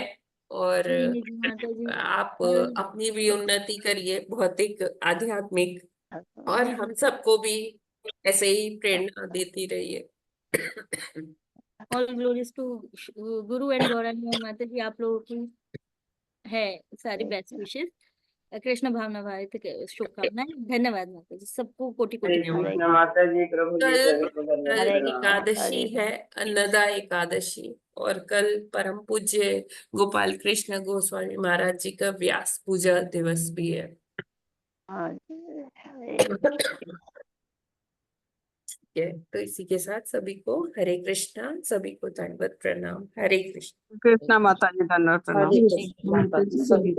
और जी जी जी माता जी। आप और अपनी भी उन्नति करिए भौतिक आध्यात्मिक, और हम सबको भी ऐसे ही प्रेरणा देती रहिए। All glories to Guru and Gaurang माता जी, आप लोगों की है सारी बेस्ट विशेष। कृष्ण भावना भारत के शुभकामनाएं। धन्यवाद माता जी, सबको कोटि कोटि हरे प्रणाम। कृष्ण माता जी, प्रभु जी कल सभी को दंडवत कल हरे प्रणाम। कृष्ण माता एकादशी जी। है, अन्नदा एकादशी, और कल परम पूज्य गोपाल कृष्ण गोस्वामी महाराज जी का व्यास पूजा दिवस भी है। हाँ जी, हरे ठीक है, तो इसी के साथ सभी को हरे कृष्णा, सभी को दंडवत प्रणाम। हरे कृष्ण। कृष्णा माता जी, धन्यवाद प्रणाम। हरे कृष्ण माता जी, सभी